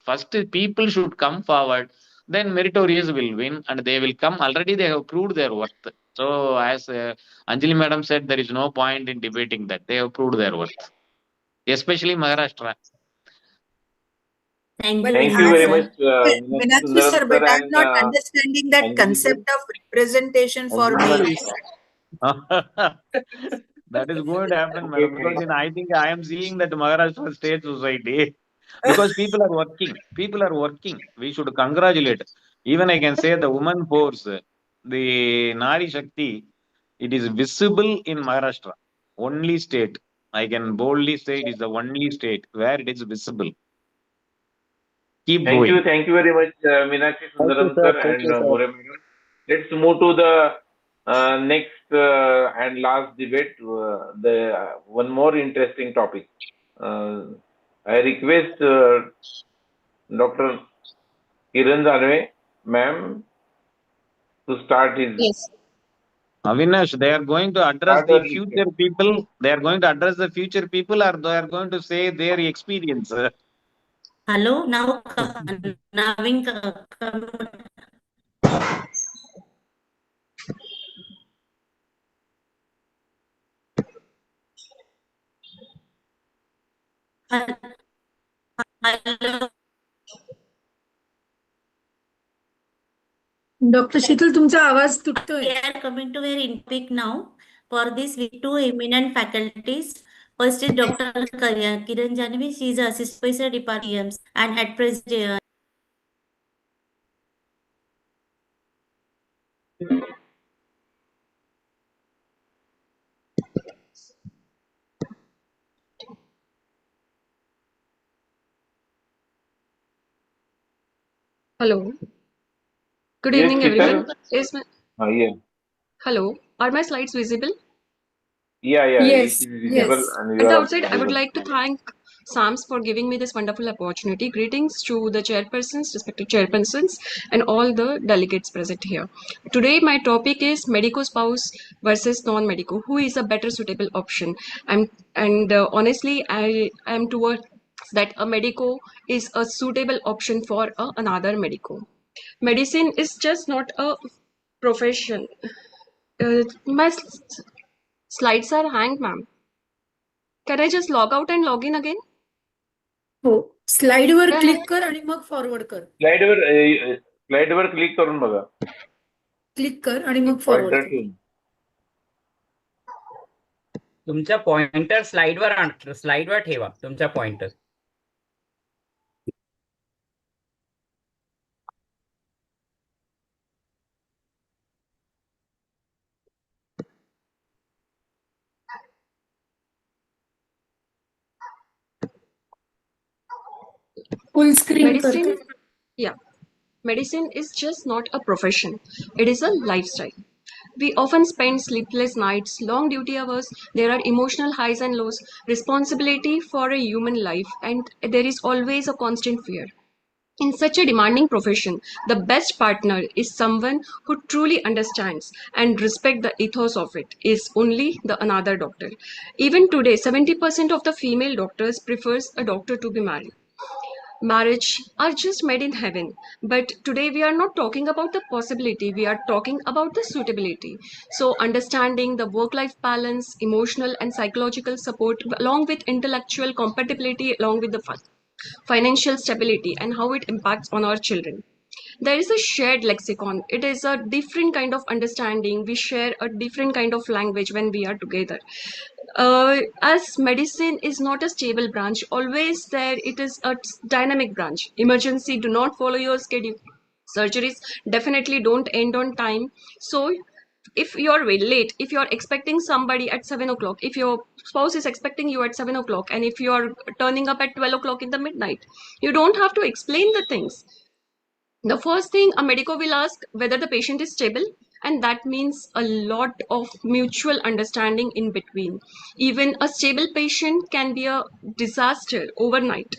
First, people should come forward, then meritorious will win, and they will come. Already they have proved their worth. So as Anjali madam said, there is no point in debating that. They have proved their worth, especially Maharashtra. Thank But Thank you, you very sir. much, Meenakshi Sundaram sir, but sir I'm and not understanding that Anjali concept of representation for Anjali madam. males. That is going to happen, madam, because Okay. I think I am seeing that Maharashtra state society, because people are working. People are working. We should congratulate. Even I can say the woman force, the Nari Shakti, it is visible in Maharashtra, only state. I can boldly say it is the only state where it is visible. Keep Thank going. Thank you very much, Meenakshi Thank you, Sundaram sir. sir Thank and you, sir. More madam. Let's move to the next and last debate. The one more interesting topic. I request Dr. Kiran Zanve, ma'am, to start his. Yes. Avinash, they are going to address Start the her future people. They are going to address the future people, or they are going to say their experience. Hello, now Navin, hello. Doctor Sheetal तुमचा आवाज तुटतोय. We are coming to our topic now. For this, with two eminent faculties. First is Dr. Kiran Janvi. She is Assistant Professor Department and at present. Hello. Good Yes, evening, Sheetal. everyone. Is my... Yeah. Hello. Are my slides visible? Yeah, Yes, it is visible yes. and you At the are outset, I would audible. like to thank SAMS for giving me this wonderful opportunity. Greetings to the chairpersons, respective chairpersons, and all the delegates present here. Today, my topic is medico spouse versus non-medico. Who is a better suitable option? Honestly, I am towards that a medico is a suitable option for another medico. Medicine is just not a profession. My slides are hanged, ma'am. Can I just log out and log in again? हो, स्लाइडवर Can click कर आणि मग forward कर. स्लाइडवर click करून बघा. Click कर आणि मग फॉरवर्ड पॉइंटर कर. ठेवून. तुमच्या पॉइंटर स्लाइडवर ठेवा तुमच्या पॉइंटर. फुल स्क्रीन कर. Medicine, yeah. Medicine is just not a profession. It is a lifestyle. We often spend sleepless nights, long duty hours, there are emotional highs and lows, responsibility for a human life, and there is always a constant fear. In such a demanding profession, the best partner is someone who truly understands and respects the ethos of it, is only the another doctor. Even today, 70% of the female doctors prefers a doctor to be married. Marriage are just made in heaven, but today we are not talking about the possibility, we are talking about the suitability. So understanding the work life balance, emotional and psychological support, along with intellectual compatibility, along with the financial stability, and how it impacts on our children. There is a shared lexicon. It is a different kind of understanding. We share a different kind of language when we are together. As medicine is not a stable branch, always there it is a dynamic branch. Emergency do not follow your schedule. Surgeries definitely don't end on time. So if you're very late, if you're expecting somebody at 7 o'clock, if your spouse is expecting you at 7 o'clock, and if you're turning up at 12 o'clock in the midnight, you don't have to explain the things. The first thing a medico will ask whether the patient is stable, and that means a lot of mutual understanding in between. Even a stable patient can be a disaster overnight.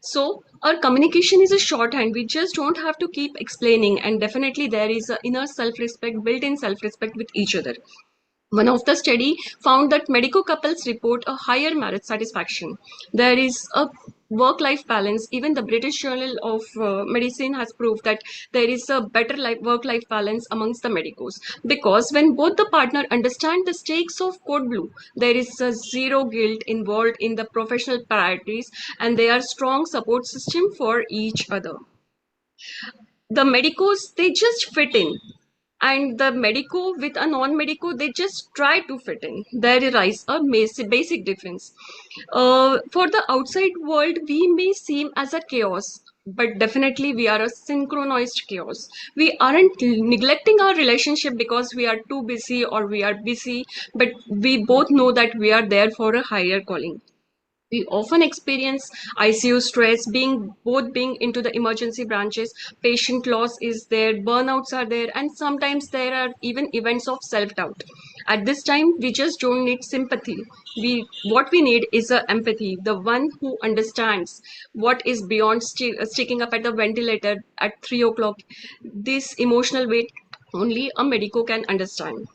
So our communication is a shorthand. We just don't have to keep explaining, and definitely there is an inner self-respect, built-in self-respect with each other. One of the study found that medico couples report a higher marriage satisfaction. There is a work-life balance. Even the British Journal of Medicine has proved that there is a better work-life balance amongst the medicos, because when both the partner understand the stakes of code blue, there is a zero guilt involved in the professional priorities, and they are strong support system for each other. The medicos, they just fit in, and the medico with a non-medico, they just try to fit in. There lies a basic difference. For the outside world, we may seem as a chaos, but definitely we are a synchronized chaos. We aren't neglecting our relationship because we are too busy or we are busy, but we both know that we are there for a higher calling. We often experience ICU stress, being into the emergency branches. Patient loss is there, burnouts are there, and sometimes there are even events of self-doubt. At this time, we just don't need sympathy. What we need is a empathy, the one who understands what is beyond sticking up at the ventilator at 3 o'clock. This emotional weight only a medico can understand.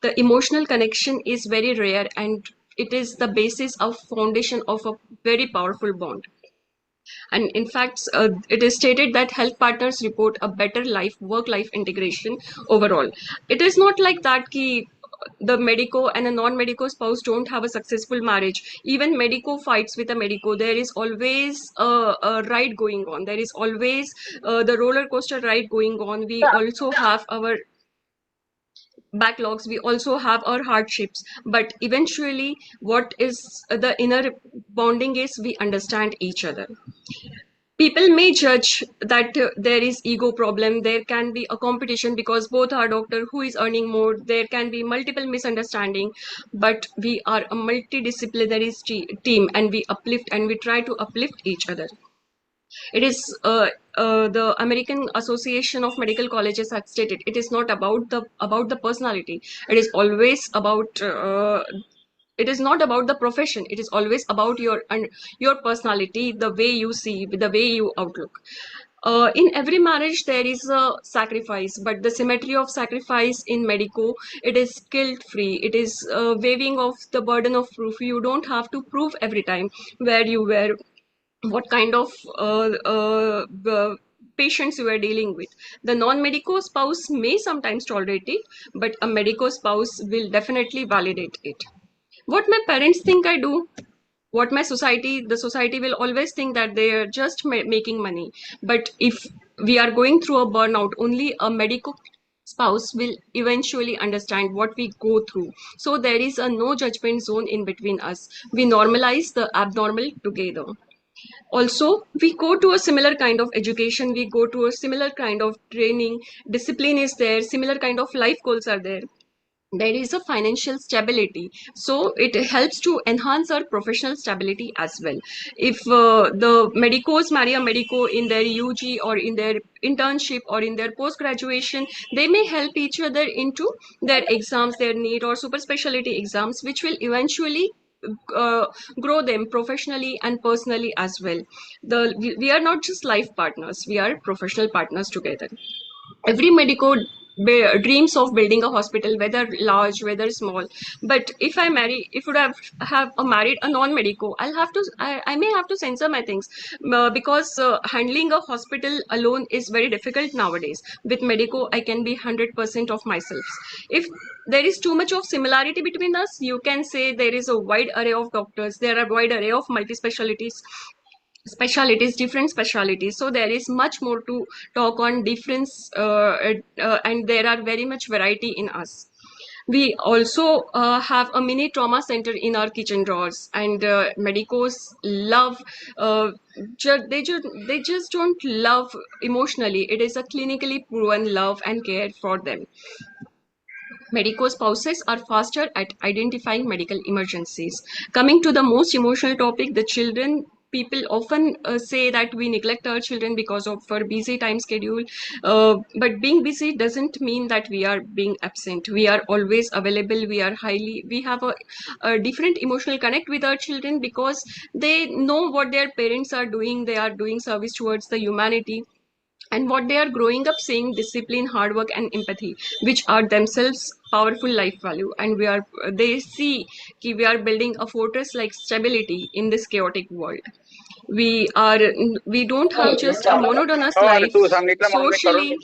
The emotional connection is very rare, and it is the basis of foundation of a very powerful bond. And in fact, it is stated that health partners report a better work-life integration overall. It is not like that ki the medico and a non-medico spouse don't have a successful marriage. Even medico fights with a medico. There is always a ride going on. There is always the roller coaster ride going on. We also have our backlogs, we also have our hardships, but eventually what is the inner bonding is we understand each other. People may judge that there is ego problem, there can be a competition because both are doctor, who is earning more, there can be multiple misunderstanding, but we are a multidisciplinary team, and we uplift and we try to uplift each other. It is the American Association of Medical Colleges had stated it is not about the personality. It is always about it is not about the profession. It is always about your personality, the way you see, the way you outlook. In every marriage there is a sacrifice, but the symmetry of sacrifice in medico, it is guilt free. It is waiving of the burden of proof. You don't have to prove every time where you were, what kind of patients you are dealing with. The non-medico spouse may sometimes tolerate it, but a medico spouse will definitely validate it. What my parents think I do, what the society will always think that they are just making money. But if we are going through a burnout, only a medico spouse will eventually understand what we go through. So there is a no judgment zone in between us. We normalize the abnormal together. Also, we go to a similar kind of education, we go to a similar kind of training, discipline is there, similar kind of life goals are there. There is a financial stability, so it helps to enhance our professional stability as well. If the medicos marry a medico in their UG or in their internship or in their post graduation, they may help each other into their exams, their NEET or super specialty exams, which will eventually grow them professionally and personally as well. We are not just life partners, we are professional partners together. Every medico dreams of building a hospital, whether large, whether small. But if I would have married a non-medico, I may have to censor my things because handling a hospital alone is very difficult nowadays. With medico, I can be 100% of myself. If there is too much of similarity between us, you can say there is a wide array of doctors, there are a wide array of multi-specialties, different specialties, so there is much more to talk on difference, and there are very much variety in us. We also have a mini trauma center in our kitchen drawers, and medicos love they just don't love emotionally. It is a clinically proven love and care for them. Medico spouses are faster at identifying medical emergencies. Coming to the most emotional topic, the children. People often say that we neglect our children because of our busy time schedule. But being busy doesn't mean that we are being absent. We are always available. We have a different emotional connect with our children because they know what their parents are doing. They are doing service towards the humanity. And what they are growing up seeing, discipline, hard work and empathy, which are themselves powerful life value. And they see we are building a fortress like stability in this chaotic world. We don't have just a monotonous life socially.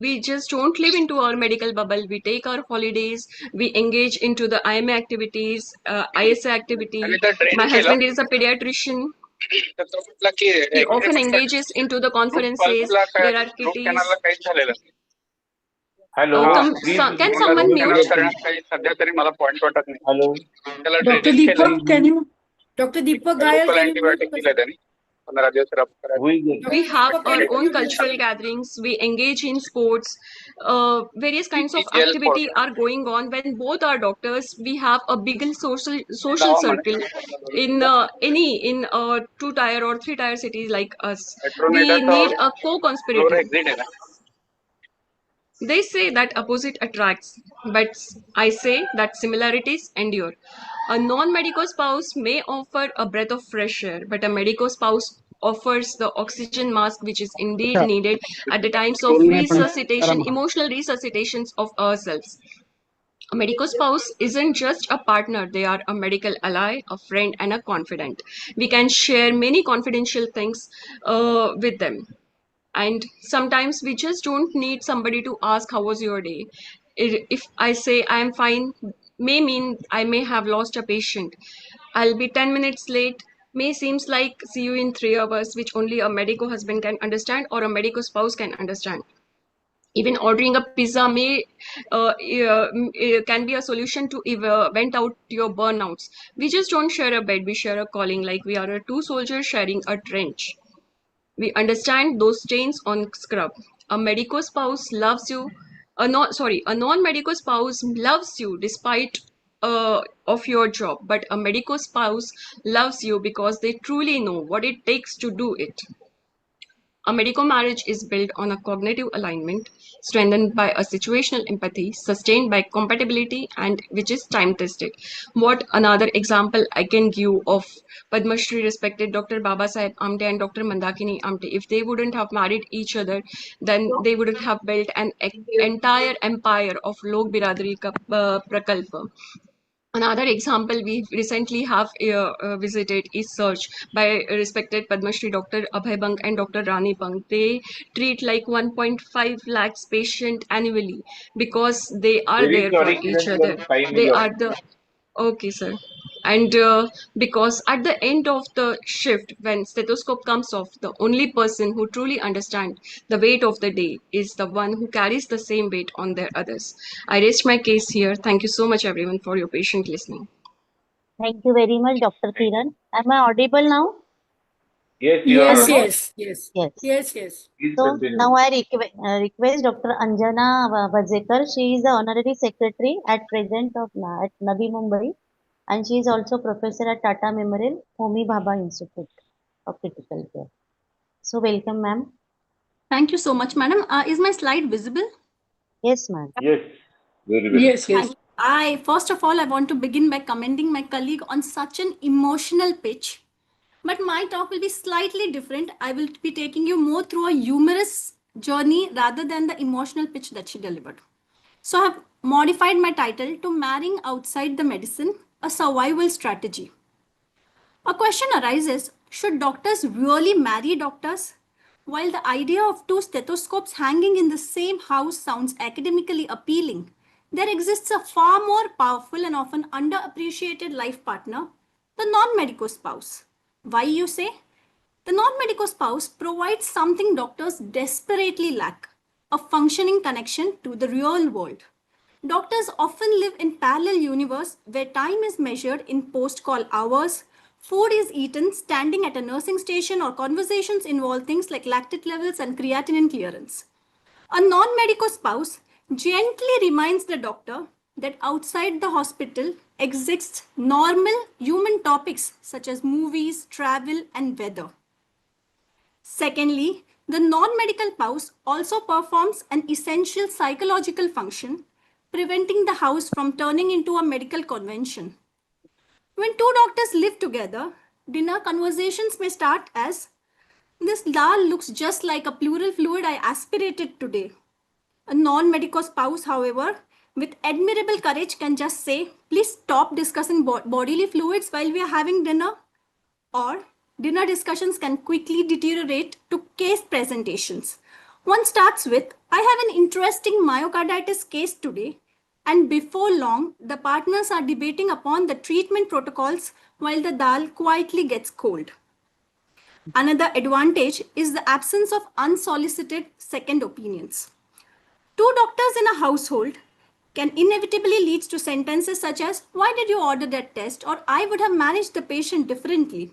We just don't live into our medical bubble. We take our holidays, we engage into the IMA activities, ISA activity. My husband is a pediatrician. He often engages into the conferences. There are kitties. Hello. Can someone mute? Hello. Dr. Deepak, can you? Dr. Deepak Gayal, can you mute? We have our own cultural gatherings, we engage in sports, various kinds of activity are going on. When both are doctors, we have a bigger social circle in in 2-tier or 3-tier cities like us. We need a co-conspirator. They say that opposite attracts, but I say that similarities endure. A non-medico spouse may offer a breath of fresh air, but a medico spouse offers the oxygen mask which is indeed needed at the times of resuscitation, emotional resuscitations of ourselves. A medico spouse isn't just a partner, they are a medical ally, a friend, and a confidant. We can share many confidential things with them. And sometimes we just don't need somebody to ask, how was your day? If I say I am fine, may mean I may have lost a patient. I'll be 10 minutes late, may seems like see you in 3 hours, which only a medico husband can understand or a medico spouse can understand. Even ordering a pizza may can be a solution to vent out your burnouts. We just don't share a bed, we share a calling, like we are two soldiers sharing a trench. We understand those stains on scrub. A medico spouse loves you. A non-medico spouse loves you despite of your job, but a medico spouse loves you because they truly know what it takes to do it. A medico marriage is built on a cognitive alignment, strengthened by a situational empathy, sustained by compatibility, and which is time tested. What another example I can give of Padma Shri respected Dr. Babasaheb Amte and Dr. Mandakini Amte, if they wouldn't have married each other, then they wouldn't have built an entire empire of Lok Biradari Prakalpa. Another example we recently have visited is Search by respected Padma Shri Dr. Abhay Bang and Dr. Rani Bang. They treat like 1.5 lakhs patient annually because they are Very there for sorry, each other. time They is are up. the okay, sir. And because at the end of the shift, when stethoscope comes off, the only person who truly understands the weight of the day is the one who carries the same weight on their others. I raised my case here. Thank you so much, everyone, for your patient listening. Thank you very much, Dr. Kiran. Am I audible now? Yes, you are Yes, audible. yes, yes, Yes. yes, yes. Please So continue. now I request Dr. Anjana Vazekar. She is the honorary secretary at present of at Navi Mumbai, and she is also professor at Tata Memorial Homi Bhabha Institute of Critical Care. So welcome, ma'am. Thank you so much, madam. Is my slide visible? Yes, ma'am. Yes, very well. Yes, yes. First of all, I want to begin by commending my colleague on such an emotional pitch. But my talk will be slightly different. I will be taking you more through a humorous journey rather than the emotional pitch that she delivered. So I have modified my title to Marrying Outside the Medicine, a Survival Strategy. A question arises, should doctors really marry doctors? While the idea of two stethoscopes hanging in the same house sounds academically appealing, there exists a far more powerful and often underappreciated life partner, the non-medico spouse. Why, you say? The non-medico spouse provides something doctors desperately lack, a functioning connection to the real world. Doctors often live in parallel universe where time is measured in post-call hours, food is eaten standing at a nursing station, or conversations involve things like lactate levels and creatinine clearance. A non-medico spouse gently reminds the doctor that outside the hospital exists normal human topics such as movies, travel, and weather. Secondly, the non-medical spouse also performs an essential psychological function, preventing the house from turning into a medical convention. When two doctors live together, dinner conversations may start as, "This dal looks just like a pleural fluid I aspirated today." A non-medico spouse, however, with admirable courage can just say, "Please stop discussing bodily fluids while we are having dinner." Or dinner discussions can quickly deteriorate to case presentations. One starts with, "I have an interesting myocarditis case today." And before long, the partners are debating upon the treatment protocols while the dal quietly gets cold. Another advantage is the absence of unsolicited second opinions. Two doctors in a household can inevitably lead to sentences such as, "Why did you order that test?" or "I would have managed the patient differently."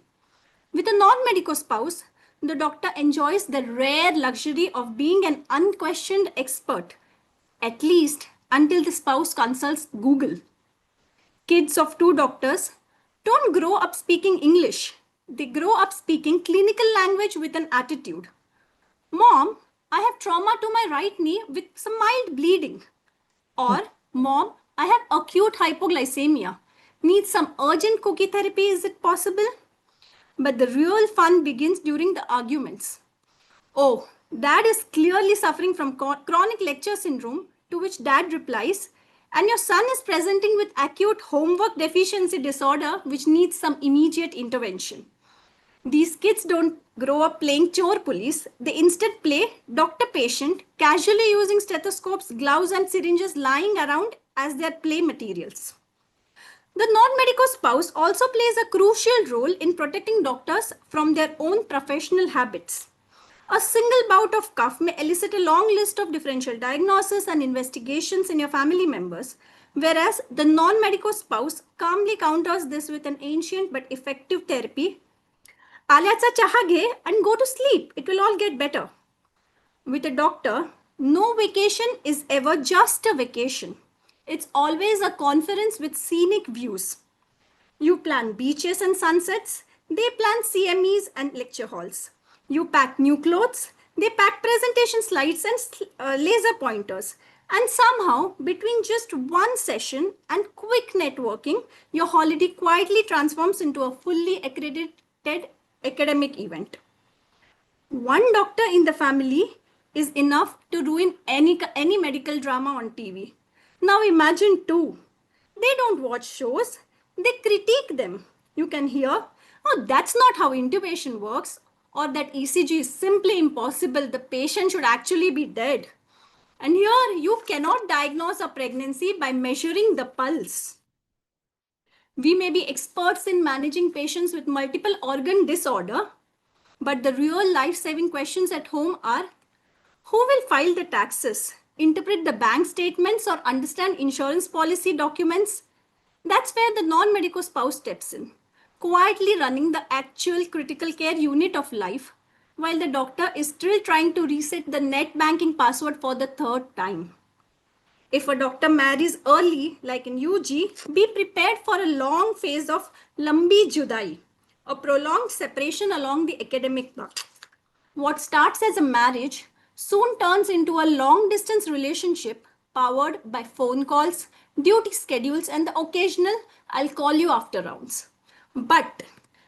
With a non-medico spouse, the doctor enjoys the rare luxury of being an unquestioned expert, at least until the spouse consults Google. Kids of two doctors don't grow up speaking English. They grow up speaking clinical language with an attitude. Mom, I have trauma to my right knee with some mild bleeding. Or, Mom, I have acute hypoglycemia. Need some urgent cookie therapy, is it possible? But the real fun begins during the arguments. Oh, Dad is clearly suffering from chronic lecture syndrome, to which Dad replies, and your son is presenting with acute homework deficiency disorder, which needs some immediate intervention. These kids don't grow up playing chore police. They instead play doctor-patient, casually using stethoscopes, gloves, and syringes lying around as their play materials. The non-medico spouse also plays a crucial role in protecting doctors from their own professional habits. A single bout of cough may elicit a long list of differential diagnoses and investigations in your family members, whereas the non-medico spouse calmly counters this with an ancient but effective therapy. Alyatsa chaha ghe and go to sleep. It will all get better. With a doctor, no vacation is ever just a vacation. It's always a conference with scenic views. You plan beaches and sunsets. They plan CMEs and lecture halls. You pack new clothes. They pack presentation slides and laser pointers. And somehow, between just one session and quick networking, your holiday quietly transforms into a fully accredited academic event. One doctor in the family is enough to ruin any medical drama on TV. Now imagine two. They don't watch shows. They critique them. You can hear, oh, that's not how intubation works, or that ECG is simply impossible. The patient should actually be dead. And here you cannot diagnose a pregnancy by measuring the pulse. We may be experts in managing patients with multiple organ disorder, but the real life-saving questions at home are, who will file the taxes, interpret the bank statements, or understand insurance policy documents? That's where the non-medico spouse steps in, quietly running the actual critical care unit of life, while the doctor is still trying to reset the net banking password for the third time. If a doctor marries early, like in UG, be prepared for a long phase of lambi judai, a prolonged separation along the academic path. What starts as a marriage soon turns into a long-distance relationship powered by phone calls, duty schedules, and the occasional "I'll call you after" rounds. But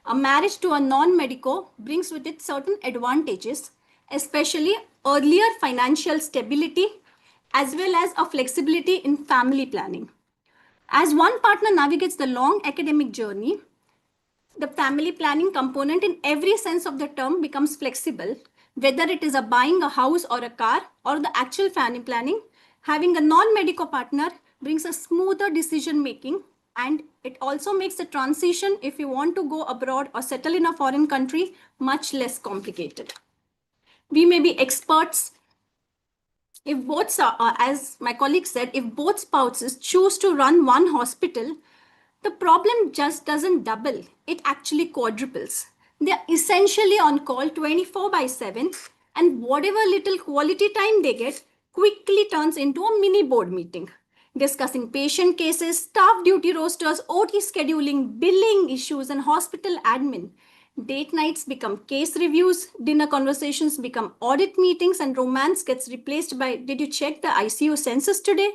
a marriage to a non-medico brings with it certain advantages, especially earlier financial stability, as well as a flexibility in family planning. As one partner navigates the long academic journey, the family planning component in every sense of the term becomes flexible, whether it is buying a house or a car or the actual family planning. Having a non-medico partner brings a smoother decision making, and it also makes the transition, if you want to go abroad or settle in a foreign country, much less complicated. We may be experts if both, as my colleague said, if both spouses choose to run one hospital, the problem just doesn't double, it actually quadruples. They are essentially on call 24/7, and whatever little quality time they get quickly turns into a mini board meeting, discussing patient cases, staff duty rosters, OT scheduling, billing issues, and hospital admin. Date nights become case reviews, dinner conversations become audit meetings, and romance gets replaced by, did you check the ICU census today?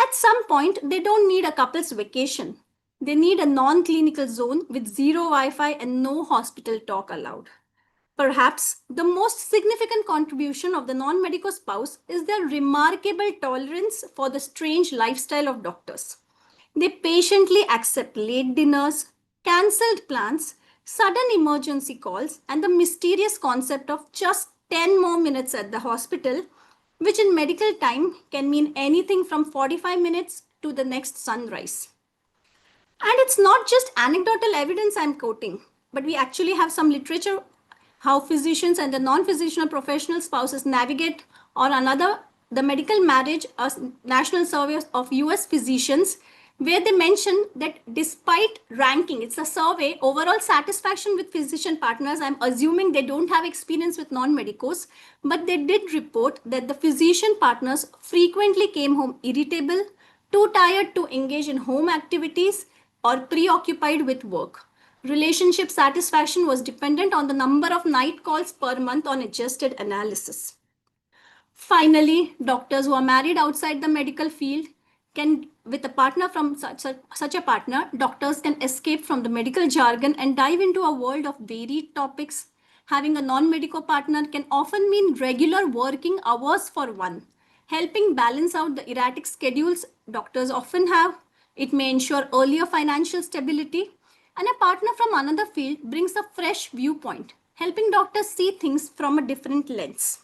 At some point, they don't need a couple's vacation. They need a non-clinical zone with zero Wi-Fi and no hospital talk allowed. Perhaps the most significant contribution of the non-medico spouse is their remarkable tolerance for the strange lifestyle of doctors. They patiently accept late dinners, cancelled plans, sudden emergency calls, and the mysterious concept of just 10 more minutes at the hospital, which in medical time can mean anything from 45 minutes to the next sunrise. And it's not just anecdotal evidence I'm quoting, but we actually have some literature how physicians and the non-physician professional spouses navigate, or another, the medical marriage, a national survey of US physicians, where they mention that despite ranking, it's a survey, overall satisfaction with physician partners, I'm assuming they don't have experience with non-medicos, but they did report that the physician partners frequently came home irritable, too tired to engage in home activities, or preoccupied with work. Relationship satisfaction was dependent on the number of night calls per month on adjusted analysis. Finally, doctors who are married outside the medical field can, with a partner from such a partner, doctors can escape from the medical jargon and dive into a world of varied topics. Having a non-medical partner can often mean regular working hours for one, helping balance out the erratic schedules doctors often have. It may ensure earlier financial stability, and a partner from another field brings a fresh viewpoint, helping doctors see things from a different lens.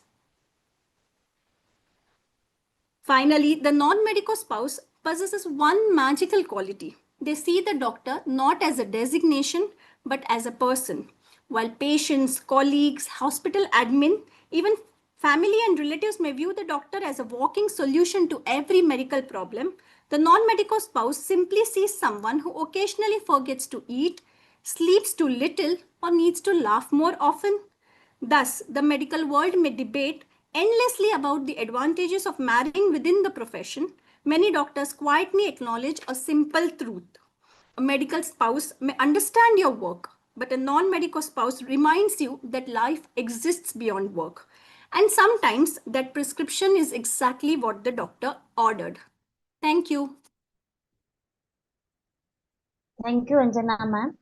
Finally, the non-medico spouse possesses one magical quality. They see the doctor not as a designation, but as a person. While patients, colleagues, hospital admin, even family and relatives may view the doctor as a walking solution to every medical problem, the non-medico spouse simply sees someone who occasionally forgets to eat, sleeps too little, or needs to laugh more often. Thus, the medical world may debate endlessly about the advantages of marrying within the profession. Many doctors quietly acknowledge a simple truth. A medical spouse may understand your work, but a non-medical spouse reminds you that life exists beyond work. And sometimes that prescription is exactly what the doctor ordered. Thank you. Thank you, Anjana ma'am.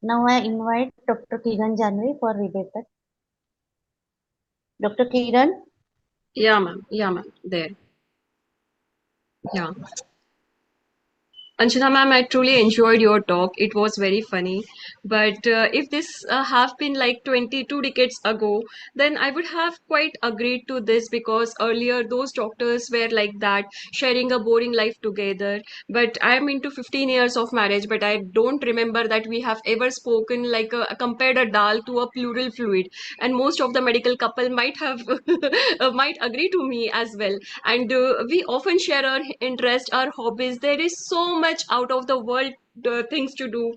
Now I invite Dr. Kiran Janvi for rebuttal. Dr. Kiran? Yeah, ma'am. Yeah, ma'am. There. Yeah. Anshana ma'am, I truly enjoyed your talk. It was very funny. But if this have been like 22 decades ago, then I would have quite agreed to this, because earlier those doctors were like that, sharing a boring life together. But I am into 15 years of marriage, but I don't remember that we have ever spoken like compared a dal to a plural fluid. And most of the medical couple might have might agree to me as well. And we often share our interest, our hobbies. There is so much out of the world things to do.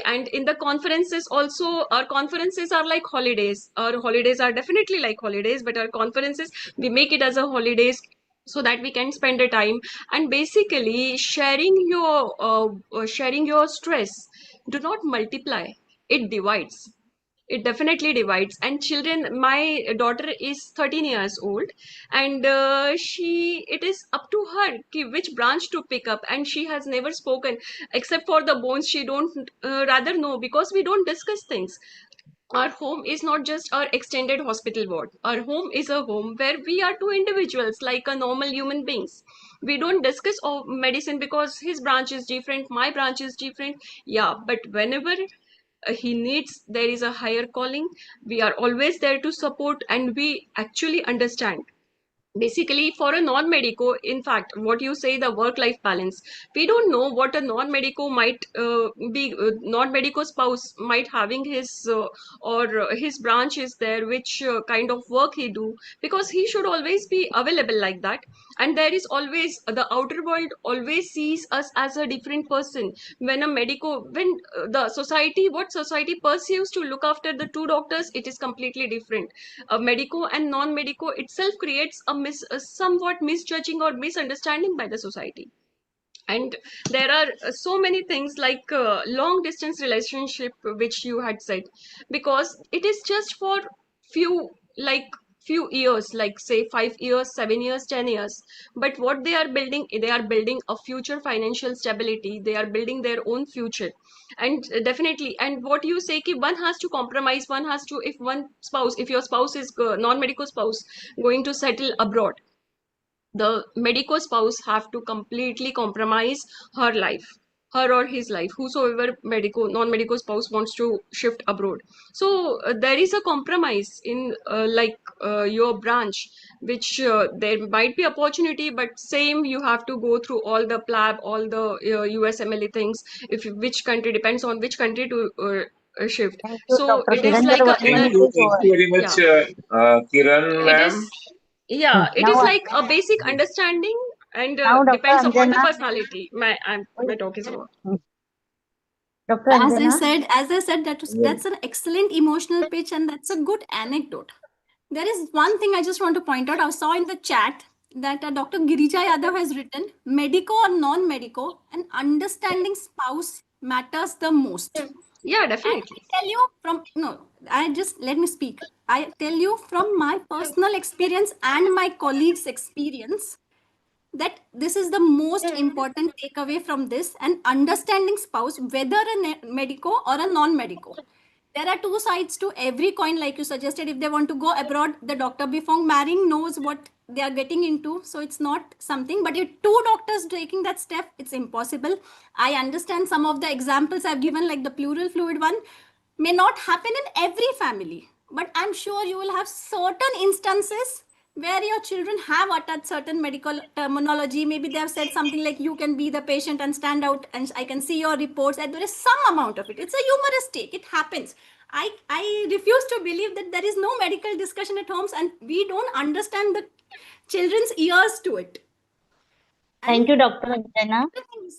And in the conferences also, our conferences are like holidays. Our holidays are definitely like holidays, but our conferences, we make it as a holidays so that we can spend the time. And basically sharing your stress do not multiply, it divides. It definitely divides. And children, my daughter is 13 years old, and it is up to her which branch to pick up, and she has never spoken except for the bones. She don't rather know, because we don't discuss things. Our home is not just our extended hospital ward. Our home is a home where we are two individuals like a normal human beings. We don't discuss medicine because his branch is different, my branch is different. Yeah, but whenever he needs, there is a higher calling, we are always there to support, and we actually understand. Basically, for a non-medico, in fact, what you say, the work-life balance, we don't know what a non-medico might be. Non-medico spouse might having his or his branch is there, which kind of work he do, because he should always be available like that. And there is always the outer world always sees us as a different person. When the society, what society perceives to look after the two doctors, it is completely different. A medico and non-medico itself creates a somewhat misjudging or misunderstanding by the society. And there are so many things like long distance relationship, which you had said, because it is just for few years, like say 5 years, 7 years, 10 years. But what they are building a future financial stability. They are building their own future. And definitely, and what you say, ki one has to compromise, one has to, if your spouse is non-medical spouse going to settle abroad, the medico spouse have to completely compromise her life, her or his life, whosoever non-medico spouse wants to shift abroad. So there is a compromise in your branch, which there might be opportunity, but same, you have to go through all the PLAB, all the USMLE things, which country depends on which country to shift. So it is like thank you very much, Kiran ma'am. It is like a basic understanding and Now, Dr. depends upon the Anjana. personality. My talk is over. Dr. As I Anjana. said, that's an excellent emotional pitch, and that's a good anecdote. There is one thing I just want to point out. I saw in the chat that Dr. Girija Yadav has written, medico or non-medico, an understanding spouse matters the most. Yeah, And definitely. I tell you let me speak. I tell you from my personal experience and my colleagues' experience that this is the most important takeaway from this, an understanding spouse, whether a medico or a non-medico. There are two sides to every coin, like you suggested. If they want to go abroad, the doctor before marrying knows what they are getting into. So it's not something, but if two doctors taking that step, it's impossible. I understand some of the examples I've given, like the pleural fluid one, may not happen in every family, but I'm sure you will have certain instances where your children have uttered certain medical terminology. Maybe they have said something like, you can be the patient and stand out and I can see your reports, and there is some amount of it. It's a humorous take. It happens. I refuse to believe that there is no medical discussion at homes and we don't understand the children's ears to it. Thank you, Dr. Anjana.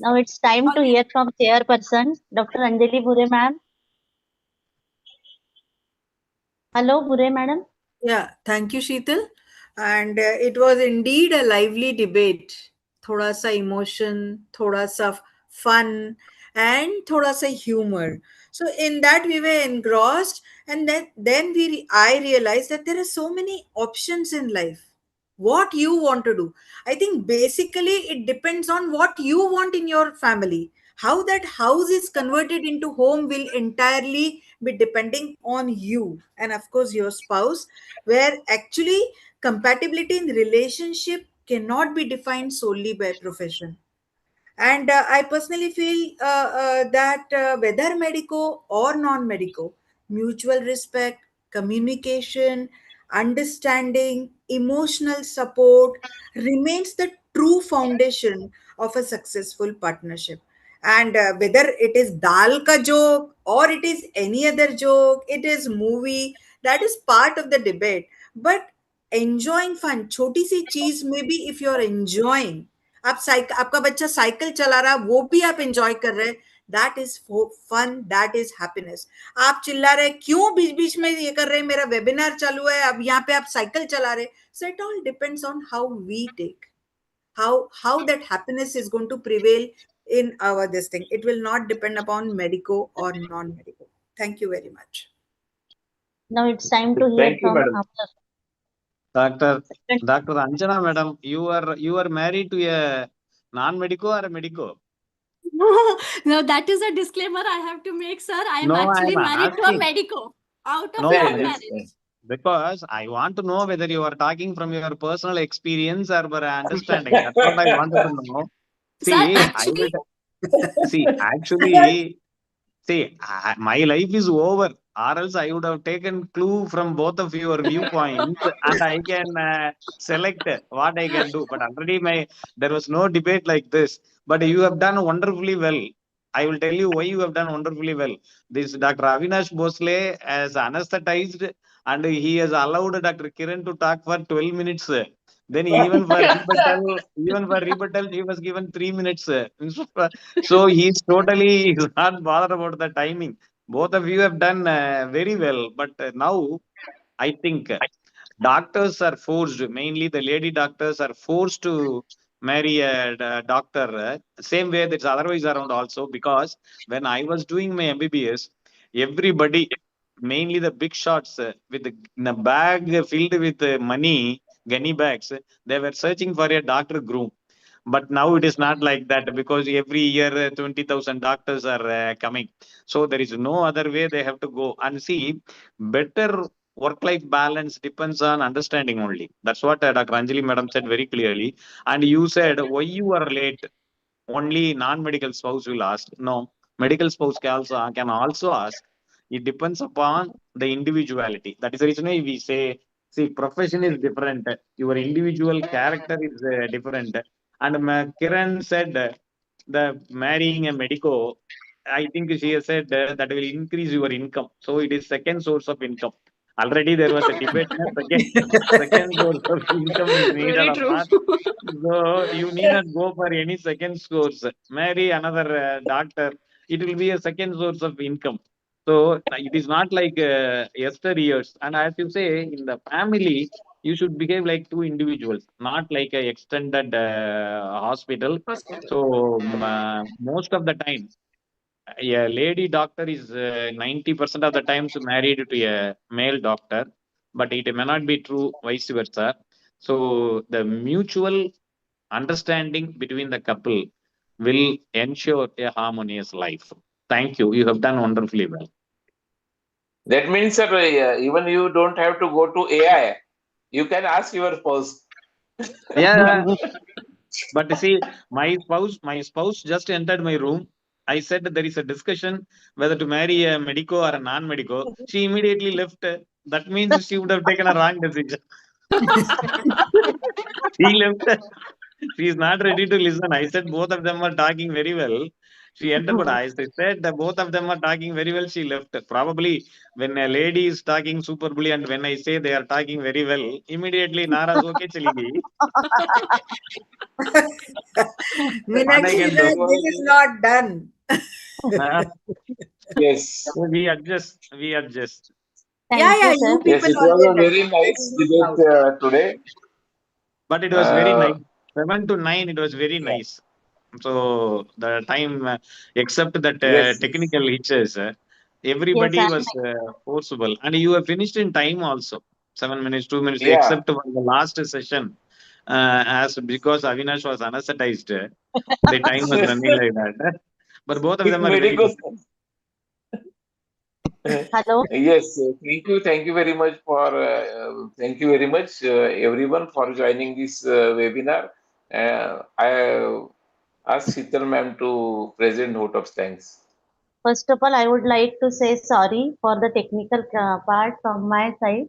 Now it's time to hear from chairperson, Dr. Anjali Bure ma'am. Hello, Bure madam. Yeah, thank you, Sheetal. And it was indeed a lively debate. Thoda sa emotion, thoda sa fun, and thoda sa humor. So in that we were engrossed, and then I realized that there are so many options in life. What you want to do. I think basically it depends on what you want in your family. How that house is converted into home will entirely be depending on you and of course your spouse, where actually compatibility in relationship cannot be defined solely by profession. And I personally feel that whether medico or non-medico, mutual respect, communication, understanding, emotional support remains the true foundation of a successful partnership. And whether it is dal ka joke or it is any other joke, it is movie, that is part of the debate. But enjoying fun, छोटी सी चीज में भी if you are enjoying, आपका बच्चा cycle चला रहा है वो भी आप एंजॉय कर रहे हैं, that is fun, that is happiness. आप चिल्ला रहे क्यों बीच बीच में ये कर रहे हैं, मेरा वेबिनार चालू है, अब यहाँ पे आप साइकिल चला रहे. So it all depends on how we take, how that happiness is going to prevail in our this thing. It will not depend upon medico or non-medico. Thank you very much. Now it's time to hear Thank you, from madam. Dr. Anjana, madam, you are married to a non-medico or a medico? No, that is a disclaimer I have to make, sir. I am No, actually I am married to a asking. medico out of No, love marriage. because I want to know whether you are talking from your personal experience or by understanding. That's what I wanted to know. See, Sir, actually, my life is over, or else I would have taken clue from both of your viewpoints, and I can select what I can do. But already there was no debate like this. But you have done wonderfully well. I will tell you why you have done wonderfully well. This Dr. Avinash Bhosle has anesthetized, and he has allowed Dr. Kiran to talk for 12 minutes. Then even for rebuttal, he was given 3 minutes. So he's not bothered about the timing. Both of you have done very well. But now I think doctors are forced, mainly the lady doctors are forced to marry a doctor. Same way that's otherwise around also, because when I was doing my MBBS, everybody, mainly the big shots with a bag filled with money, gunny bags, they were searching for a doctor groom. But now it is not like that, because every year 20,000 doctors are coming. So there is no other way, they have to go. And see, better work-life balance depends on understanding only. That's what Dr. Anjali madam said very clearly. And you said, why you are late? Only non-medical spouse will ask. No, medical spouse can also ask. It depends upon the individuality. That is the reason why we say, see, profession is different. Your individual character is different. And Kiran said the marrying a medico, I think she has said that will increase your income. So it is second source of income. Already there was a debate. Second source of income is needed Very or true. not. So you need not go for any second source. Marry another doctor. It will be a second source of income. So it is not like yesteryears. And as you say, in the family, you should behave like two individuals, not like a extended hospital. So most of the time, a lady doctor is 90% of the times married to a male doctor, but it may not be true vice versa. So the mutual understanding between the couple will ensure a harmonious life. Thank you. You have done wonderfully well. That means, sir, even you don't have to go to AI. You can ask your spouse. Yeah. But see, my spouse just entered my room. I said there is a discussion whether to marry a medico or a non-medico. She immediately left. That means she would have taken a wrong decision. She left. She is not ready to listen. I said both of them are talking very well. She entered, but I said that both of them are talking very well. She left. Probably when a lady is talking superbly and when I say they are talking very well, immediately Nara's okay, chali gayi. Meenakshi, this is not done. Yes. We adjust. Yeah, you Yes, people it was a always very nice debate today. But it was very nice. 7 to 9, it was very nice. So the time, except that technical hitches, everybody Yes, was forcible. And you have finished in time also. 7 minutes, 2 minutes, Yeah. except for the last session. As because Avinash was anesthetized, the time was running like that. But both of them are very good. Hello. Yes, thank you very much for everyone for joining this webinar. I ask Sheetal ma'am to present vote of thanks. First of all, I would like to say sorry for the technical part from my side.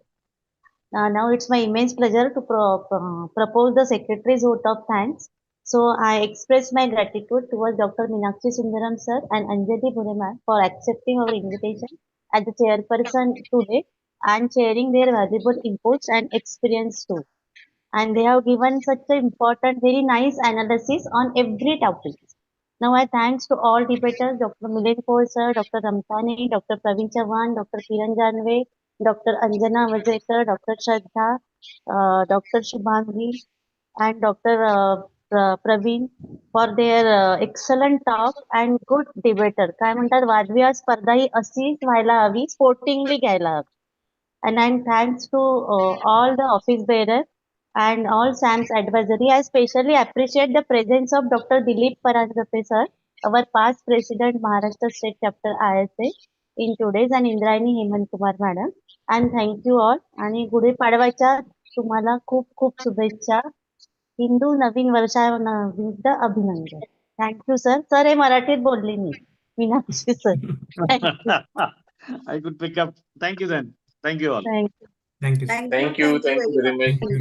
Now it's my immense pleasure to propose the Secretary's vote of thanks. So I express my gratitude towards Dr. Meenakshi Sundaram sir and Anjali Bhure ma'am for accepting our invitation as the chairperson today and sharing their valuable inputs and experience too. And they have given such an important, very nice analysis on every topic. Now I thanks to all debaters, Dr. Milind Kaur sir, Dr. Ramtani, Dr. Praveen Chavan, Dr. Kiran Janve, Dr. Anjana Vajekar, Dr. Shraddha, Dr. Shubhangi, and Dr. Praveen for their excellent talk and good debater. काय म्हणतात वादविवाद स्पर्धा ही अशीच व्हायला हवी, sportingly घ्यायला हवी. And I'm thanks to all the office bearers and all SAM's advisory. I especially appreciate the presence of Dr. Dilip Paranjape sir, our past president Maharashtra State Chapter ISA in today's, and Indrayani Hemant Kumar madam. And thank you all. आणि गुढीपाडव्याच्या तुम्हाला खूप खूप शुभेच्छा. हिंदू नवीन वर्षानिमित्त अभिनंदन. Thank you sir. Sir हे मराठीत बोलले मी. Meenakshi sir. I could pick up. Thank you then. Thank you all. Thank you. Thank you. Thank you very much.